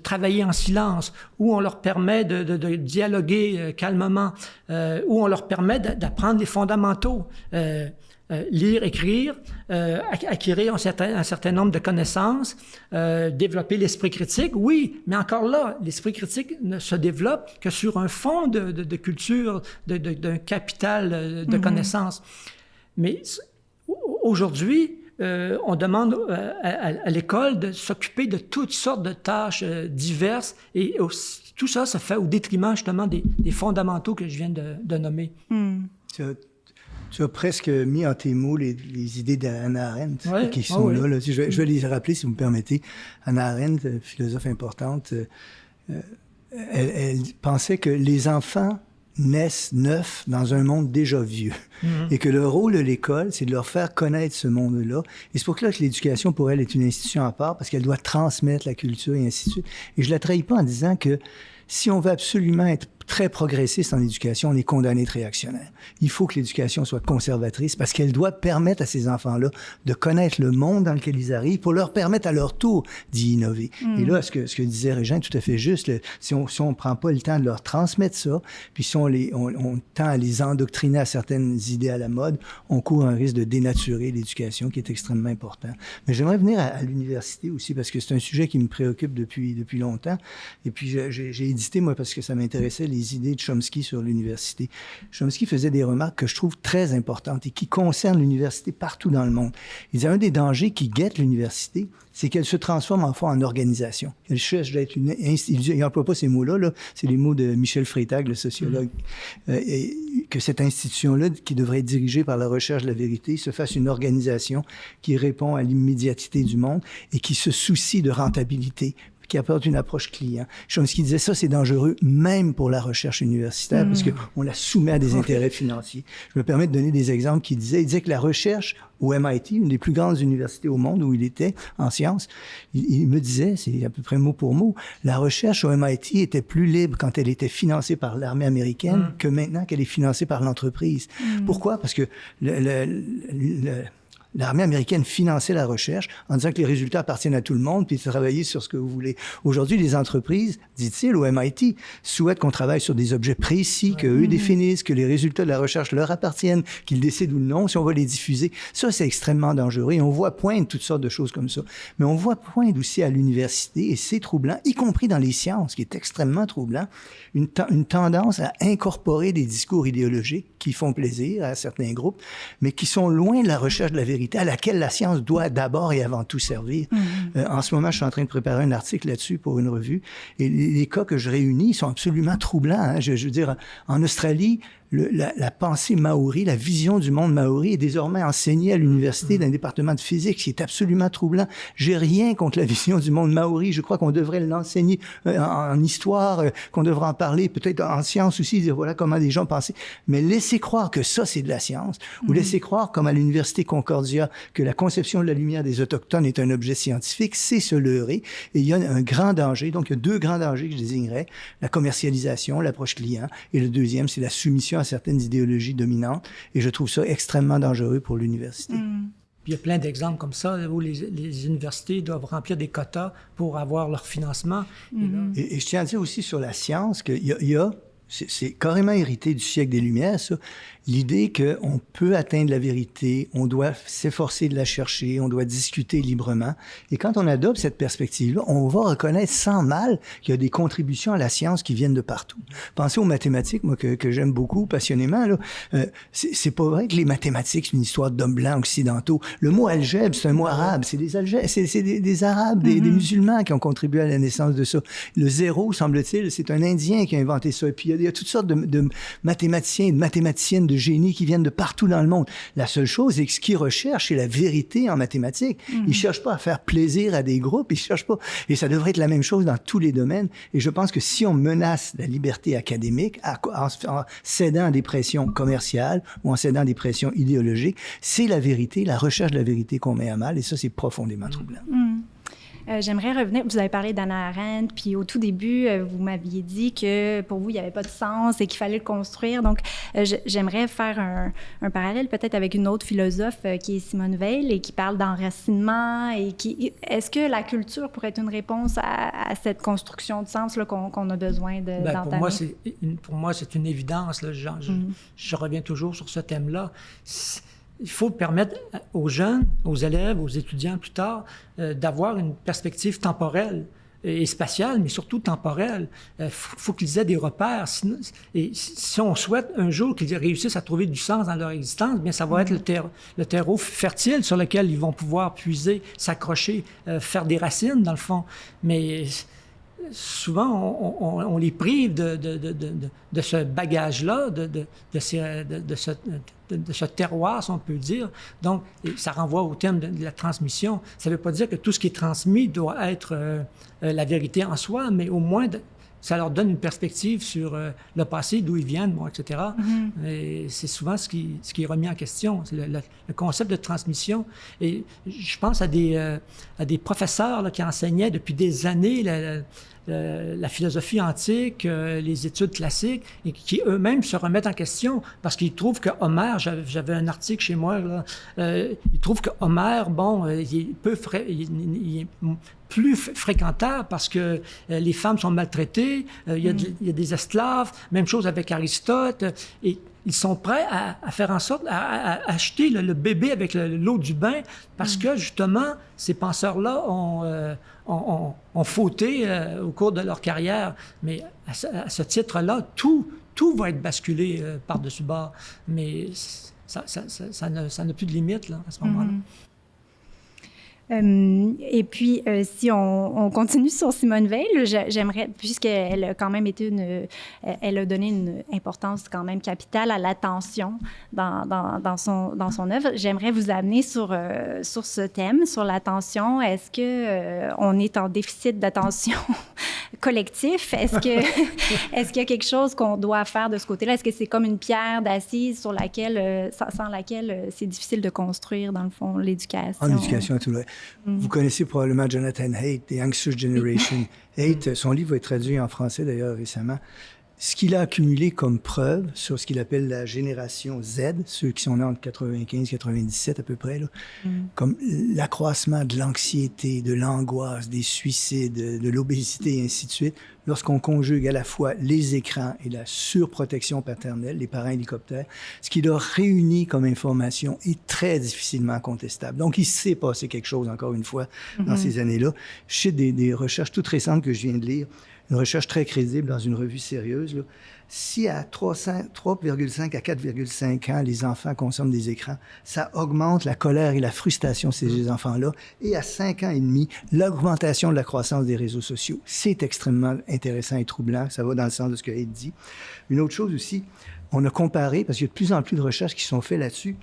travailler en silence, où on leur permet de dialoguer calmement, où on leur permet d'apprendre les fondamentaux. Lire, écrire, acquérir un certain nombre de connaissances, développer l'esprit critique, oui, mais encore là, l'esprit critique ne se développe que sur un fond de culture, d'un capital de connaissances. Mais aujourd'hui, on demande à l'école de s'occuper de toutes sortes de tâches diverses et tout ça se fait au détriment justement des fondamentaux que je viens de nommer. Tu as presque mis en tes mots les idées d'Hannah Arendt qui sont là. Je vais les rappeler, si vous me permettez. Hannah Arendt, philosophe importante, elle pensait que les enfants naissent neufs dans un monde déjà vieux. Et que le rôle de l'école, c'est de leur faire connaître ce monde-là. Et c'est pour ça que l'éducation, pour elle, est une institution à part, parce qu'elle doit transmettre la culture et ainsi de suite. Et je la trahis pas en disant que si on veut absolument être très progressiste en éducation, on est condamné de réactionnaire. Il faut que l'éducation soit conservatrice parce qu'elle doit permettre à ces enfants-là de connaître le monde dans lequel ils arrivent pour leur permettre à leur tour d'y innover. Et là, ce que disait Régent est tout à fait juste. Si on prend pas le temps de leur transmettre ça, puis si on tend à les endoctriner à certaines idées à la mode, on court un risque de dénaturer l'éducation qui est extrêmement important. Mais j'aimerais venir à l'université aussi parce que c'est un sujet qui me préoccupe depuis longtemps. Et puis j'ai édité, moi, parce que ça m'intéressait, les idées de Chomsky sur l'université. Chomsky faisait des remarques que je trouve très importantes et qui concernent l'université partout dans le monde. Il disait un des dangers qui guettent l'université, c'est qu'elle se transforme en organisation. Elle cherche d'être une institution. Il n'emploie pas ces mots-là, là. C'est les mots de Michel Freytag, le sociologue. Et que cette institution-là, qui devrait être dirigée par la recherche de la vérité, se fasse une organisation qui répond à l'immédiateté du monde et qui se soucie de rentabilité, qui apporte une approche client. Chomsky disait ça, c'est dangereux même pour la recherche universitaire parce qu'on la soumet à des intérêts financiers. Je me permets de donner des exemples qu'il disait. Il disait que la recherche au MIT, une des plus grandes universités au monde où il était en sciences, il me disait, c'est à peu près mot pour mot, la recherche au MIT était plus libre quand elle était financée par l'armée américaine que maintenant qu'elle est financée par l'entreprise. Pourquoi? Parce que l'armée américaine finançait la recherche en disant que les résultats appartiennent à tout le monde, puis travailler sur ce que vous voulez. Aujourd'hui, les entreprises, dit-il, au MIT, souhaitent qu'on travaille sur des objets précis, qu'eux définissent, que les résultats de la recherche leur appartiennent, qu'ils décident ou non si on va les diffuser. Ça, c'est extrêmement dangereux. Et on voit poindre toutes sortes de choses comme ça. Mais on voit poindre aussi à l'université, et c'est troublant, y compris dans les sciences, qui est extrêmement troublant, une tendance à incorporer des discours idéologiques qui font plaisir à certains groupes, mais qui sont loin de la recherche de la vérité à laquelle la science doit d'abord et avant tout servir. En ce moment, je suis en train de préparer un article là-dessus pour une revue, et les cas que je réunis sont absolument troublants. Hein. Je veux dire, en Australie, la pensée maori, la vision du monde maori est désormais enseignée à l'université d'un département de physique, ce qui est absolument troublant. J'ai rien contre la vision du monde maori. Je crois qu'on devrait l'enseigner en histoire, qu'on devrait en parler peut-être en science aussi, dire voilà comment les gens pensaient. Mais laisser croire que ça, c'est de la science, ou laisser croire, comme à l'université Concordia, que la conception de la lumière des Autochtones est un objet scientifique, c'est se leurrer. Et il y a un grand danger. Donc, il y a deux grands dangers que je désignerais. La commercialisation, l'approche client. Et le deuxième, c'est la soumission à certaines idéologies dominantes. Et je trouve ça extrêmement dangereux pour l'université. Il y a plein d'exemples comme ça où les universités doivent remplir des quotas pour avoir leur financement. Et je tiens à dire aussi sur la science qu'il y a C'est carrément hérité du siècle des Lumières, ça. L'idée qu'on peut atteindre la vérité, on doit s'efforcer de la chercher, on doit discuter librement. Et quand on adopte cette perspective-là, on va reconnaître sans mal qu'il y a des contributions à la science qui viennent de partout. Pensez aux mathématiques, moi, que j'aime beaucoup, passionnément, là. C'est pas vrai que les mathématiques, c'est une histoire d'hommes blancs occidentaux. Le mot algèbre, c'est un mot arabe. C'est des Arabes, des musulmans qui ont contribué à la naissance de ça. Le zéro, semble-t-il, c'est un Indien qui a inventé ça. Et puis, il y a toutes sortes de mathématiciens et de mathématiciennes de génie qui viennent de partout dans le monde. La seule chose, c'est que ce qu'ils recherchent, c'est la vérité en mathématiques. Ils cherchent pas à faire plaisir à des groupes, ils cherchent pas. Et ça devrait être la même chose dans tous les domaines. Et je pense que si on menace la liberté académique en cédant à des pressions commerciales ou en cédant à des pressions idéologiques, c'est la vérité, la recherche de la vérité qu'on met à mal. Et ça, c'est profondément troublant. J'aimerais revenir, vous avez parlé d'Hannah Arendt, puis au tout début, vous m'aviez dit que pour vous, il n'y avait pas de sens et qu'il fallait le construire. Donc, j'aimerais faire un parallèle peut-être avec une autre philosophe qui est Simone Weil et qui parle d'enracinement. Est-ce que la culture pourrait être une réponse à cette construction de sens là, qu'on a besoin d'entamer? Pour moi, c'est une évidence. Là, je reviens toujours sur ce thème-là. Il faut permettre aux jeunes, aux élèves, aux étudiants plus tard, d'avoir une perspective temporelle et spatiale, mais surtout temporelle. Faut qu'ils aient des repères. Et si on souhaite un jour qu'ils réussissent à trouver du sens dans leur existence, bien ça va être le terreau fertile sur lequel ils vont pouvoir puiser, s'accrocher, faire des racines, dans le fond. Mais souvent, on les prive de ce bagage-là, de ce terroir, si on peut dire. Donc, ça renvoie au thème de la transmission. Ça ne veut pas dire que tout ce qui est transmis doit être la vérité en soi, mais au moins, ça leur donne une perspective sur le passé, d'où ils viennent, bon, etc. Et c'est souvent ce qui est remis en question, c'est le concept de transmission. Et je pense à des professeurs là, qui enseignaient depuis des années la philosophie antique, les études classiques, et qui eux-mêmes se remettent en question parce qu'ils trouvent que Homère, j'avais un article chez moi, là, ils trouvent que Homère, bon, il est plus fréquentable parce que les femmes sont maltraitées, il y a des esclaves, même chose avec Aristote, et ils sont prêts à faire en sorte, à acheter le bébé avec l'eau du bain parce que, justement, ces penseurs-là ont fauté au cours de leur carrière. Mais à ce titre-là, tout va être basculé par-dessus bord. Mais ça n'a plus de limite là, à ce moment-là. Et puis, si on continue sur Simone Weil, j'aimerais, puisqu'elle a quand même été elle a donné une importance quand même capitale à l'attention dans son œuvre, j'aimerais vous amener sur ce thème, sur l'attention. Est-ce que on est en déficit d'attention collectif? Est-ce qu'il y a quelque chose qu'on doit faire de ce côté-là? Est-ce que c'est comme une pierre d'assise sans laquelle c'est difficile de construire, dans le fond, l'éducation? En éducation, à tout le... Vous connaissez probablement Jonathan Haidt, The Anxious Generation. Haidt, son livre va être traduit en français d'ailleurs récemment. Ce qu'il a accumulé comme preuve sur ce qu'il appelle la génération Z, ceux qui sont nés entre 95 et 97 à peu près, là, comme l'accroissement de l'anxiété, de l'angoisse, des suicides, de l'obésité et ainsi de suite, lorsqu'on conjugue à la fois les écrans et la surprotection paternelle, les parents hélicoptères, ce qui leur réunit comme information est très difficilement contestable. Donc, il s'est passé quelque chose, encore une fois, dans ces années-là. Je sais des recherches toutes récentes que je viens de lire, une recherche très crédible dans une revue sérieuse, là. Si à 3,5 à 4,5 ans, les enfants consomment des écrans, ça augmente la colère et la frustration de ces enfants-là. Et à 5 ans et demi, l'augmentation de la croissance des réseaux sociaux. C'est extrêmement intéressant et troublant. Ça va dans le sens de ce que Haidt dit. Une autre chose aussi, on a comparé, parce qu'il y a de plus en plus de recherches qui sont faites là-dessus,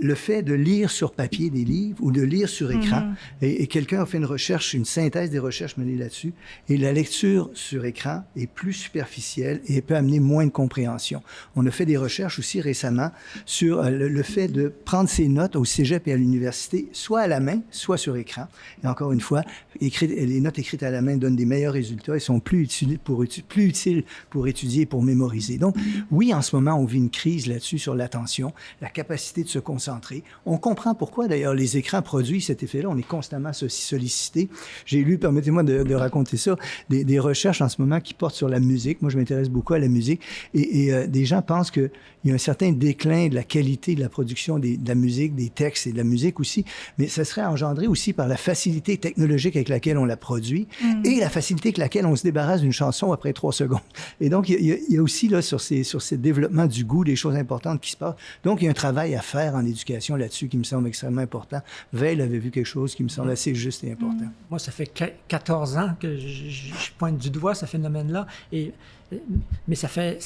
le fait de lire sur papier des livres ou de lire sur écran. Et quelqu'un a fait une recherche, une synthèse des recherches menées là-dessus. Et la lecture sur écran est plus superficielle et peut amener moins de compréhension. On a fait des recherches aussi récemment sur le fait de prendre ses notes au cégep et à l'université, soit à la main, soit sur écran. Et encore une fois, les notes écrites à la main donnent des meilleurs résultats et sont plus utiles pour étudier et pour mémoriser. Donc, oui, en ce moment, on vit une crise là-dessus sur l'attention, la capacité capacité de se concentrer. On comprend pourquoi, d'ailleurs, les écrans produisent cet effet-là. On est constamment sollicité. J'ai lu, permettez-moi de raconter ça, des recherches en ce moment qui portent sur la musique. Moi, je m'intéresse beaucoup à la musique. Et des gens pensent qu'il y a un certain déclin de la qualité de la production de la musique, des textes et de la musique aussi. Mais ça serait engendré aussi par la facilité technologique avec laquelle on la produit et la facilité avec laquelle on se débarrasse d'une chanson après 3 secondes. Et donc, il y a aussi là, sur ces développements du goût, des choses importantes qui se passent. Donc, il y a un travail à faire en éducation là-dessus qui me semble extrêmement important. Veil avait vu quelque chose qui me semble assez juste et important. Moi, ça fait 14 ans que je pointe du doigt ce phénomène-là. Mais ça fait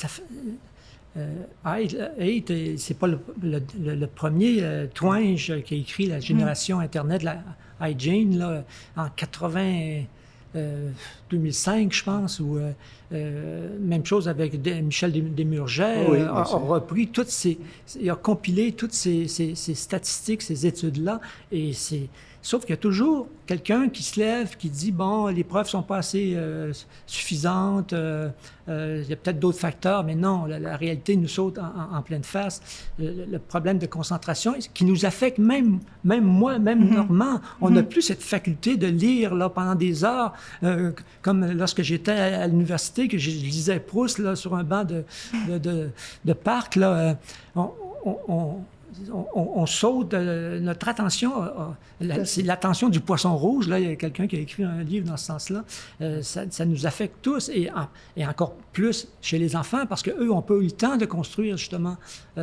Haidt, c'est pas le premier Twinge qui a écrit La génération Internet, Jane, là, en 2005, je pense, ou même chose avec Michel Desmurget, a repris il a compilé toutes ces statistiques, ces études-là, et sauf qu'il y a toujours quelqu'un qui se lève, qui dit, bon, les preuves sont pas assez suffisantes, il y a peut-être d'autres facteurs, mais non, la réalité nous saute en pleine face. Le problème de concentration qui nous affecte, même moi, même Normand, on n'a plus cette faculté de lire là, pendant des heures, comme lorsque j'étais à l'université, que je lisais Proust là, sur un banc de parc, là, on saute, notre attention, c'est l'attention du poisson rouge. Là, il y a quelqu'un qui a écrit un livre dans ce sens-là. Ça nous affecte tous et encore plus chez les enfants parce qu'eux n'ont pas eu le temps de construire justement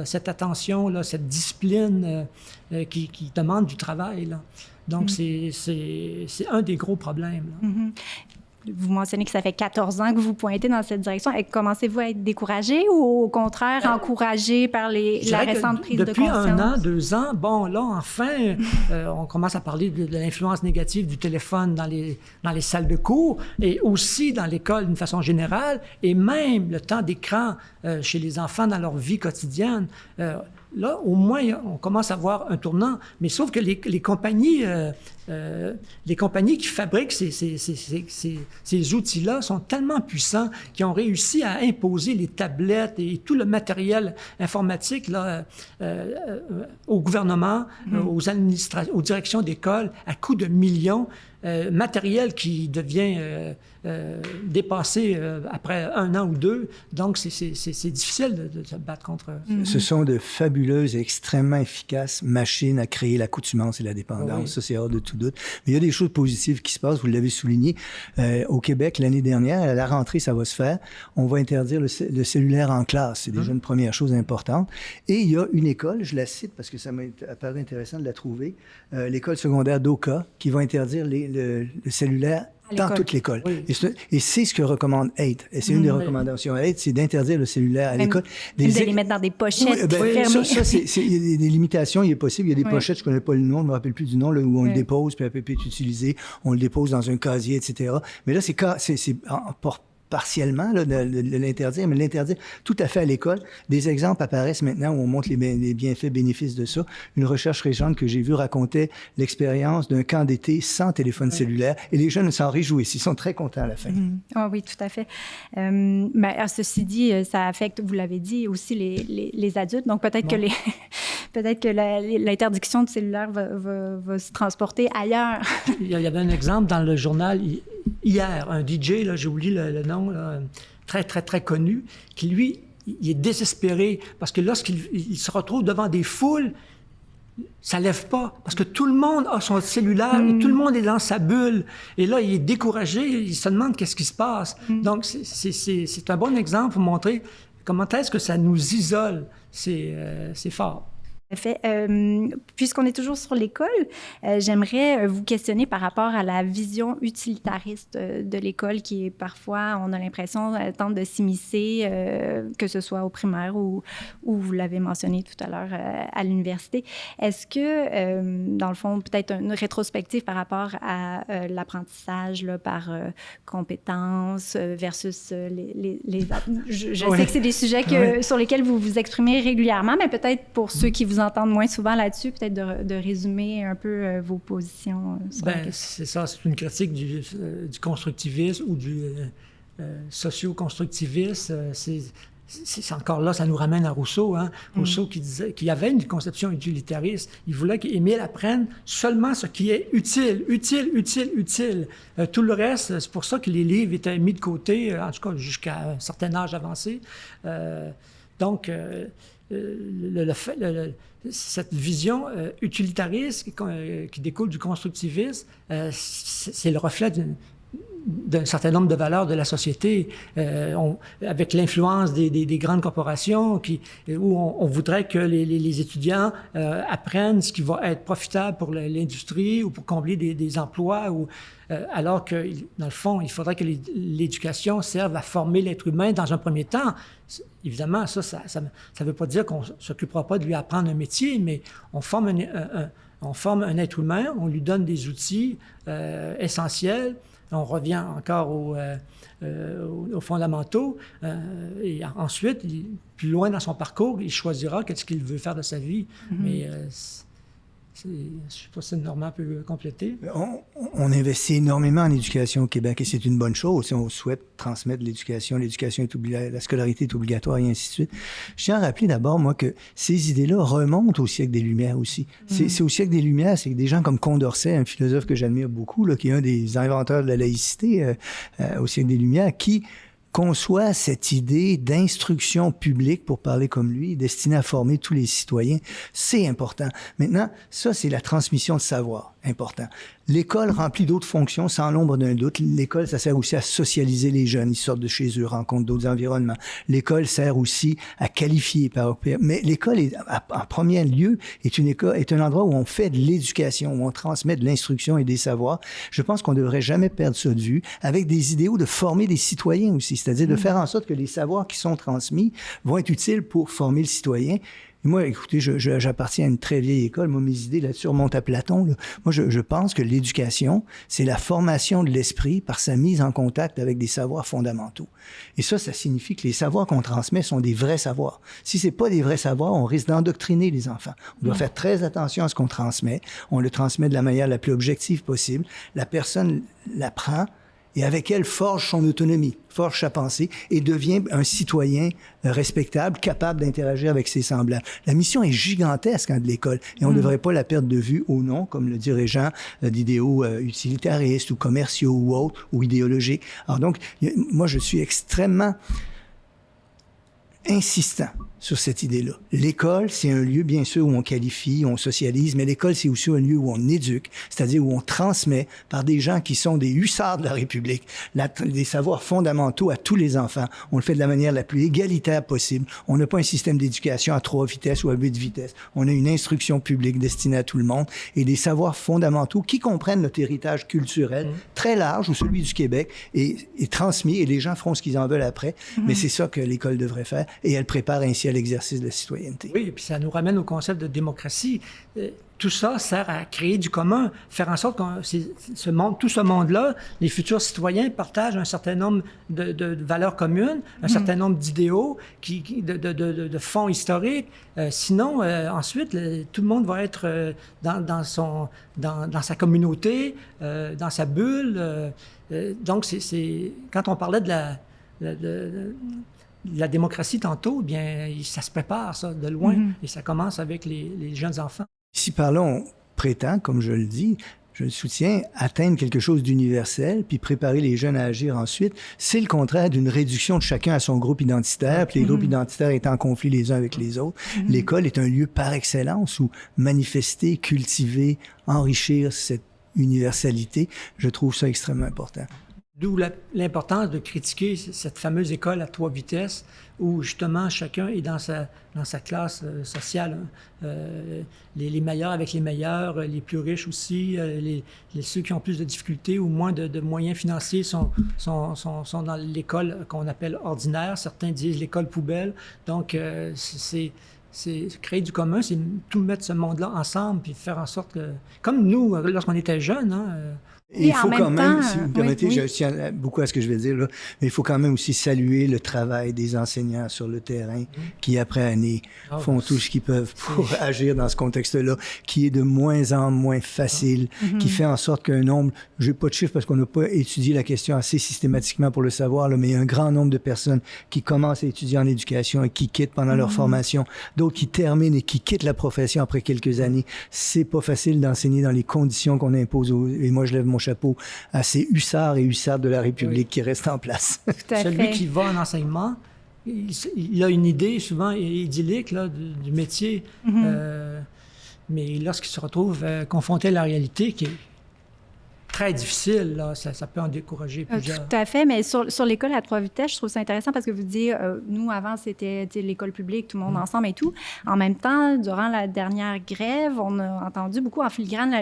cette attention, là, cette discipline qui demande du travail. Là. Donc, c'est un des gros problèmes. Là. Vous mentionnez que ça fait 14 ans que vous pointez dans cette direction. Commencez-vous à être découragé ou au contraire encouragé par la récente prise de conscience? Depuis 1 an, 2 ans, bon, là, enfin, on commence à parler de l'influence négative du téléphone dans les salles de cours et aussi dans l'école d'une façon générale et même le temps d'écran chez les enfants dans leur vie quotidienne. Là, au moins, on commence à voir un tournant. Mais sauf que les compagnies qui fabriquent ces outils-là sont tellement puissants qu'ils ont réussi à imposer les tablettes et tout le matériel informatique là, au gouvernement, aux directions d'école, à coût de millions. Matériel qui devient dépassé après 1 an ou 2. Donc, c'est difficile de se battre contre. Ce sont de fabuleuses et extrêmement efficaces machines à créer l'accoutumance et la dépendance. Oui. Ça, c'est hors de tout doute. Mais il y a des choses positives qui se passent. Vous l'avez souligné. Au Québec, l'année dernière, à la rentrée, ça va se faire. On va interdire le cellulaire en classe. C'est déjà une première chose importante. Et il y a une école, je la cite parce que ça m'a apparu intéressant de la trouver, l'école secondaire d'Oka, qui va interdire le cellulaire dans toute l'école. Oui. Et c'est ce que recommande Haidt. Et c'est une des recommandations Haidt, c'est d'interdire le cellulaire à l'école. De les mettre dans des pochettes fermées. Il y a des limitations, il est possible. Il y a des pochettes, je ne connais pas le nom, je ne me rappelle plus du nom, là, où on le dépose, puis après, peut être utilisé, on le dépose dans un casier, etc. Mais là, c'est partiellement là, de l'interdire, mais l'interdire tout à fait à l'école. Des exemples apparaissent maintenant où on montre les bienfaits, bénéfices de ça. Une recherche récente que j'ai vue racontait l'expérience d'un camp d'été sans téléphone cellulaire et les jeunes s'en réjouissent. Ils sont très contents à la fin. Ah oui, tout à fait. Mais ceci dit, ça affecte, vous l'avez dit, aussi les adultes. Donc peut-être que peut-être que l'interdiction de cellulaire va se transporter ailleurs. Il y avait un exemple dans le journal hier, un DJ, là, j'ai oublié le nom, là, très, très, très connu, qui, lui, il est désespéré parce que lorsqu'il se retrouve devant des foules, ça lève pas parce que tout le monde a son cellulaire et tout le monde est dans sa bulle. Et là, il est découragé, il se demande qu'est-ce qui se passe. Donc, c'est un bon exemple pour montrer comment est-ce que ça nous isole. C'est fort. Fait, puisqu'on est toujours sur l'école, j'aimerais vous questionner par rapport à la vision utilitariste de l'école qui est parfois, on a l'impression, tente de s'immiscer, que ce soit au primaire ou vous l'avez mentionné tout à l'heure à l'université. Est-ce que, dans le fond, peut-être une rétrospective par rapport à l'apprentissage là, par compétences versus je sais que c'est des sujets sur lesquels vous vous exprimez régulièrement, mais peut-être pour ceux qui vous entendre moins souvent là-dessus, peut-être de résumer un peu vos positions sur la question. C'est ça, c'est une critique du constructivisme ou du socio-constructivisme. c'est encore là, ça nous ramène à Rousseau. Hein? Rousseau qui disait qu'il y avait une conception utilitariste. Il voulait qu'Émile apprenne seulement ce qui est utile. Tout le reste, c'est pour ça que les livres étaient mis de côté, en tout cas jusqu'à un certain âge avancé. Donc, cette vision utilitariste qui découle du constructivisme, c'est le reflet d'un certain nombre de valeurs de la société, avec l'influence des grandes corporations où on voudrait que les étudiants apprennent ce qui va être profitable pour l'industrie ou pour combler des emplois, alors que, dans le fond, il faudrait que l'éducation serve à former l'être humain dans un premier temps. Évidemment, ça veut pas dire qu'on s'occupera pas de lui apprendre un métier, mais on forme un être humain, on lui donne des outils essentiels. On revient encore aux fondamentaux. Et ensuite, plus loin dans son parcours, il choisira qu'est-ce qu'il veut faire de sa vie. Mais je ne sais pas si Normand peut compléter. On investit énormément en éducation au Québec et c'est une bonne chose si on souhaite transmettre l'éducation. L'éducation est obligatoire, la scolarité est obligatoire et ainsi de suite. Je tiens à rappeler d'abord, moi, que ces idées-là remontent au siècle des Lumières aussi. C'est au siècle des Lumières, c'est que des gens comme Condorcet, un philosophe que j'admire beaucoup, là, qui est un des inventeurs de la laïcité au siècle des Lumières, qui conçoit cette idée d'instruction publique, pour parler comme lui, destinée à former tous les citoyens. C'est important. Maintenant, ça, c'est la transmission de savoir. Important. L'école remplit d'autres fonctions, sans l'ombre d'un doute. L'école, ça sert aussi à socialiser les jeunes. Ils sortent de chez eux, rencontrent d'autres environnements. L'école sert aussi à qualifier. Mais l'école, en premier lieu, est un endroit où on fait de l'éducation, où on transmet de l'instruction et des savoirs. Je pense qu'on ne devrait jamais perdre ça de vue, avec des idéaux de former des citoyens aussi, c'est-à-dire de faire en sorte que les savoirs qui sont transmis vont être utiles pour former le citoyen. Et moi, écoutez, j'appartiens à une très vieille école. Moi, mes idées là-dessus remontent à Platon. Là. Moi, je pense que l'éducation, c'est la formation de l'esprit par sa mise en contact avec des savoirs fondamentaux. Et ça signifie que les savoirs qu'on transmet sont des vrais savoirs. Si c'est pas des vrais savoirs, on risque d'endoctriner les enfants. On doit faire très attention à ce qu'on transmet. On le transmet de la manière la plus objective possible. La personne l'apprend et avec elle forge son autonomie, forge sa pensée et devient un citoyen respectable, capable d'interagir avec ses semblables. La mission est gigantesque de l'école et on ne devrait pas la perdre de vue au nom, comme le dirigeant d'idéaux utilitaristes ou commerciaux ou autres, ou idéologiques. Alors donc, moi, je suis extrêmement insistant sur cette idée-là. L'école, c'est un lieu, bien sûr, où on qualifie, où on socialise, mais l'école, c'est aussi un lieu où on éduque, c'est-à-dire où on transmet par des gens qui sont des hussards de la République, des savoirs fondamentaux à tous les enfants. On le fait de la manière la plus égalitaire possible. On n'a pas un système d'éducation à 3 vitesses ou à 8 vitesses. On a une instruction publique destinée à tout le monde et des savoirs fondamentaux qui comprennent notre héritage culturel très large, ou celui du Québec, est transmis et les gens feront ce qu'ils en veulent après. Mais c'est ça que l'école devrait faire et elle prépare ainsi à l'exercice de la citoyenneté. Oui, et puis ça nous ramène au concept de démocratie. Tout ça sert à créer du commun, faire en sorte que tout ce monde-là, les futurs citoyens partagent un certain nombre de valeurs communes, un certain nombre d'idéaux, de fonds historiques. Sinon, ensuite, tout le monde va être dans sa communauté, dans sa bulle. Donc, quand on parlait de la démocratie tantôt, bien, ça se prépare, ça, de loin, et ça commence avec les jeunes enfants. Ici, par là, on prétend, comme je le dis, je le soutiens, atteindre quelque chose d'universel, puis préparer les jeunes à agir ensuite. C'est le contraire d'une réduction de chacun à son groupe identitaire, puis les groupes identitaires étant en conflit les uns avec les autres. L'école est un lieu par excellence où manifester, cultiver, enrichir cette universalité. Je trouve ça extrêmement important. D'où l'importance de critiquer cette fameuse école à 3 vitesses où justement chacun est dans sa classe sociale. Les meilleurs avec les meilleurs, les plus riches aussi, ceux qui ont plus de difficultés ou moins de moyens financiers sont dans l'école qu'on appelle ordinaire. Certains disent l'école poubelle. Donc, c'est créer du commun, c'est tout mettre ce monde-là ensemble puis faire en sorte que, comme nous, lorsqu'on était jeunes, Et il faut quand même, temps, si vous me permettez, je tiens beaucoup à ce que je vais dire, là, mais il faut quand même aussi saluer le travail des enseignants sur le terrain qui, après année, font tout ce qu'ils peuvent pour agir dans ce contexte-là, qui est de moins en moins facile, qui fait en sorte qu'un nombre, je n'ai pas de chiffres parce qu'on n'a pas étudié la question assez systématiquement pour le savoir, là, mais il y a un grand nombre de personnes qui commencent à étudier en éducation et qui quittent pendant leur formation, d'autres qui terminent et qui quittent la profession après quelques années. C'est pas facile d'enseigner dans les conditions qu'on impose, et moi je lève mon chapeau à ces hussards et hussardes de la République qui restent en place. Tout à Celui fait. qui va en enseignement, il a une idée souvent idyllique là, du métier, mais lorsqu'il se retrouve confronté à la réalité qui est très difficile, là, ça peut en décourager plusieurs. Tout à fait, mais sur l'école à 3 vitesses, je trouve ça intéressant parce que vous dites, nous, avant, c'était l'école publique, tout le monde ensemble et tout. En même temps, durant la dernière grève, on a entendu beaucoup en filigrane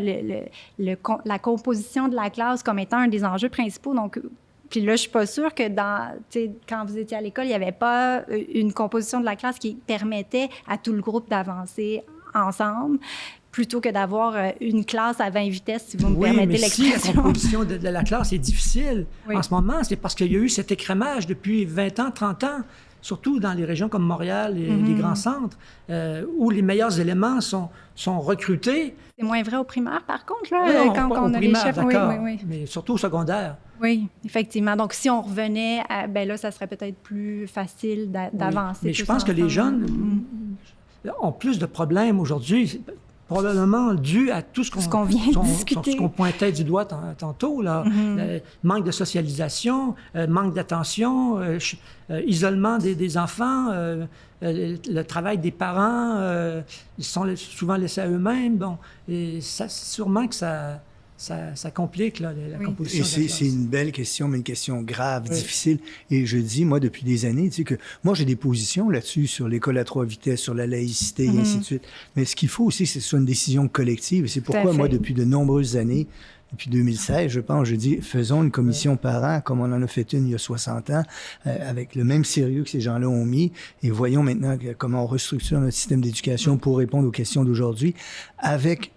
la composition de la classe comme étant un des enjeux principaux. Donc, puis là, je suis pas sûre que quand vous étiez à l'école, il n'y avait pas une composition de la classe qui permettait à tout le groupe d'avancer ensemble, plutôt que d'avoir une classe à 20 vitesses, si vous me permettez l'expression. Si la composition de la classe est difficile en ce moment, c'est parce qu'il y a eu cet écrémage depuis 20 ans, 30 ans, surtout dans les régions comme Montréal et les grands centres, où les meilleurs éléments sont recrutés. C'est moins vrai au primaire, par contre, là, non, quand on a primaire, les chefs. Oui, mais surtout au secondaire. Oui, effectivement. Donc, si on revenait, ben là, ça serait peut-être plus facile d'avancer. Mais je pense que les jeunes ont plus de problèmes aujourd'hui, probablement dû à tout ce qu'on vient de discuter. Ce qu'on pointait du doigt tantôt, là. Manque de socialisation, manque d'attention, isolement des enfants, le travail des parents, ils sont souvent laissés à eux-mêmes. Bon, et ça, sûrement que ça complique là, la composition de la classe. C'est une belle question, mais une question grave, difficile. Et je dis, moi, depuis des années, tu sais, que moi, j'ai des positions là-dessus, sur l'école à 3 vitesses, sur la laïcité, et ainsi de suite. Mais ce qu'il faut aussi, c'est que ce soit une décision collective. Et c'est pourquoi, moi, depuis de nombreuses années, depuis 2016, je pense, je dis, faisons une commission par an, comme on en a fait une il y a 60 ans, avec le même sérieux que ces gens-là ont mis, et voyons maintenant comment on restructure notre système d'éducation pour répondre aux questions d'aujourd'hui, avec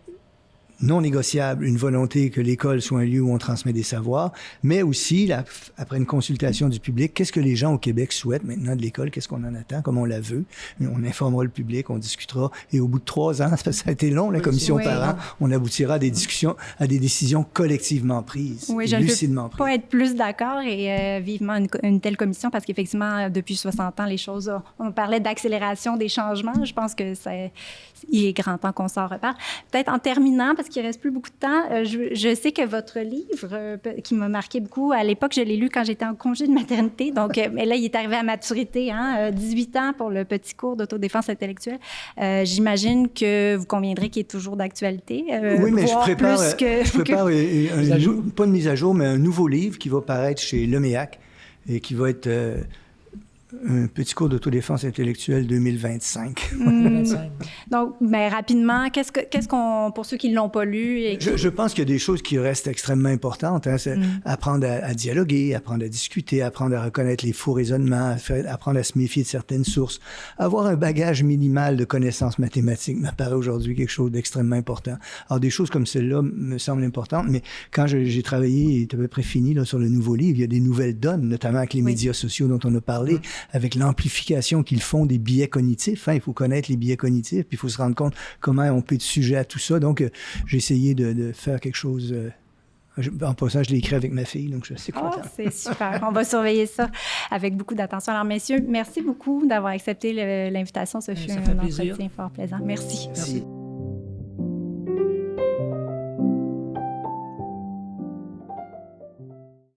non négociable, une volonté que l'école soit un lieu où on transmet des savoirs, mais aussi, après une consultation du public, qu'est-ce que les gens au Québec souhaitent maintenant de l'école, qu'est-ce qu'on en attend, comme on la veut. On informera le public, on discutera, et au bout de 3 ans, parce que ça a été long, la commission parents, on aboutira à des discussions, à des décisions collectivement prises, lucidement prises. Je ne peux pas être plus d'accord et vivement une telle commission, parce qu'effectivement, depuis 60 ans, les choses, on parlait d'accélération des changements, je pense que il est grand temps qu'on s'en reparle. Peut-être en terminant, parce qu'il ne reste plus beaucoup de temps, je sais que votre livre, qui m'a marqué beaucoup, à l'époque, je l'ai lu quand j'étais en congé de maternité, donc, mais là, il est arrivé à maturité, 18 ans pour le petit cours d'autodéfense intellectuelle. J'imagine que vous conviendrez qu'il est toujours d'actualité. Oui, mais je prépare pas une mise à jour, mais un nouveau livre qui va paraître chez Leméac et qui va être... un petit cours d'autodéfense intellectuelle 2025. Donc, mais rapidement, qu'est-ce qu'on, pour ceux qui ne l'ont pas lu... Je pense qu'il y a des choses qui restent extrêmement importantes. C'est apprendre à dialoguer, apprendre à discuter, apprendre à reconnaître les faux raisonnements, apprendre à se méfier de certaines sources. Avoir un bagage minimal de connaissances mathématiques m'apparaît aujourd'hui quelque chose d'extrêmement important. Alors, des choses comme celle-là me semblent importantes, mais quand j'ai travaillé, il est à peu près fini là, sur le nouveau livre, il y a des nouvelles donnes, notamment avec les médias sociaux dont on a parlé, avec l'amplification qu'ils font des biais cognitifs. Il faut connaître les biais cognitifs, puis il faut se rendre compte comment on peut être sujet à tout ça. Donc, j'ai essayé de faire quelque chose... en passant, je l'ai écrit avec ma fille, donc je suis assez content. C'est super. On va surveiller ça avec beaucoup d'attention. Alors, messieurs, merci beaucoup d'avoir accepté l'invitation. Ce fut un entretien fort plaisant. Merci. Merci.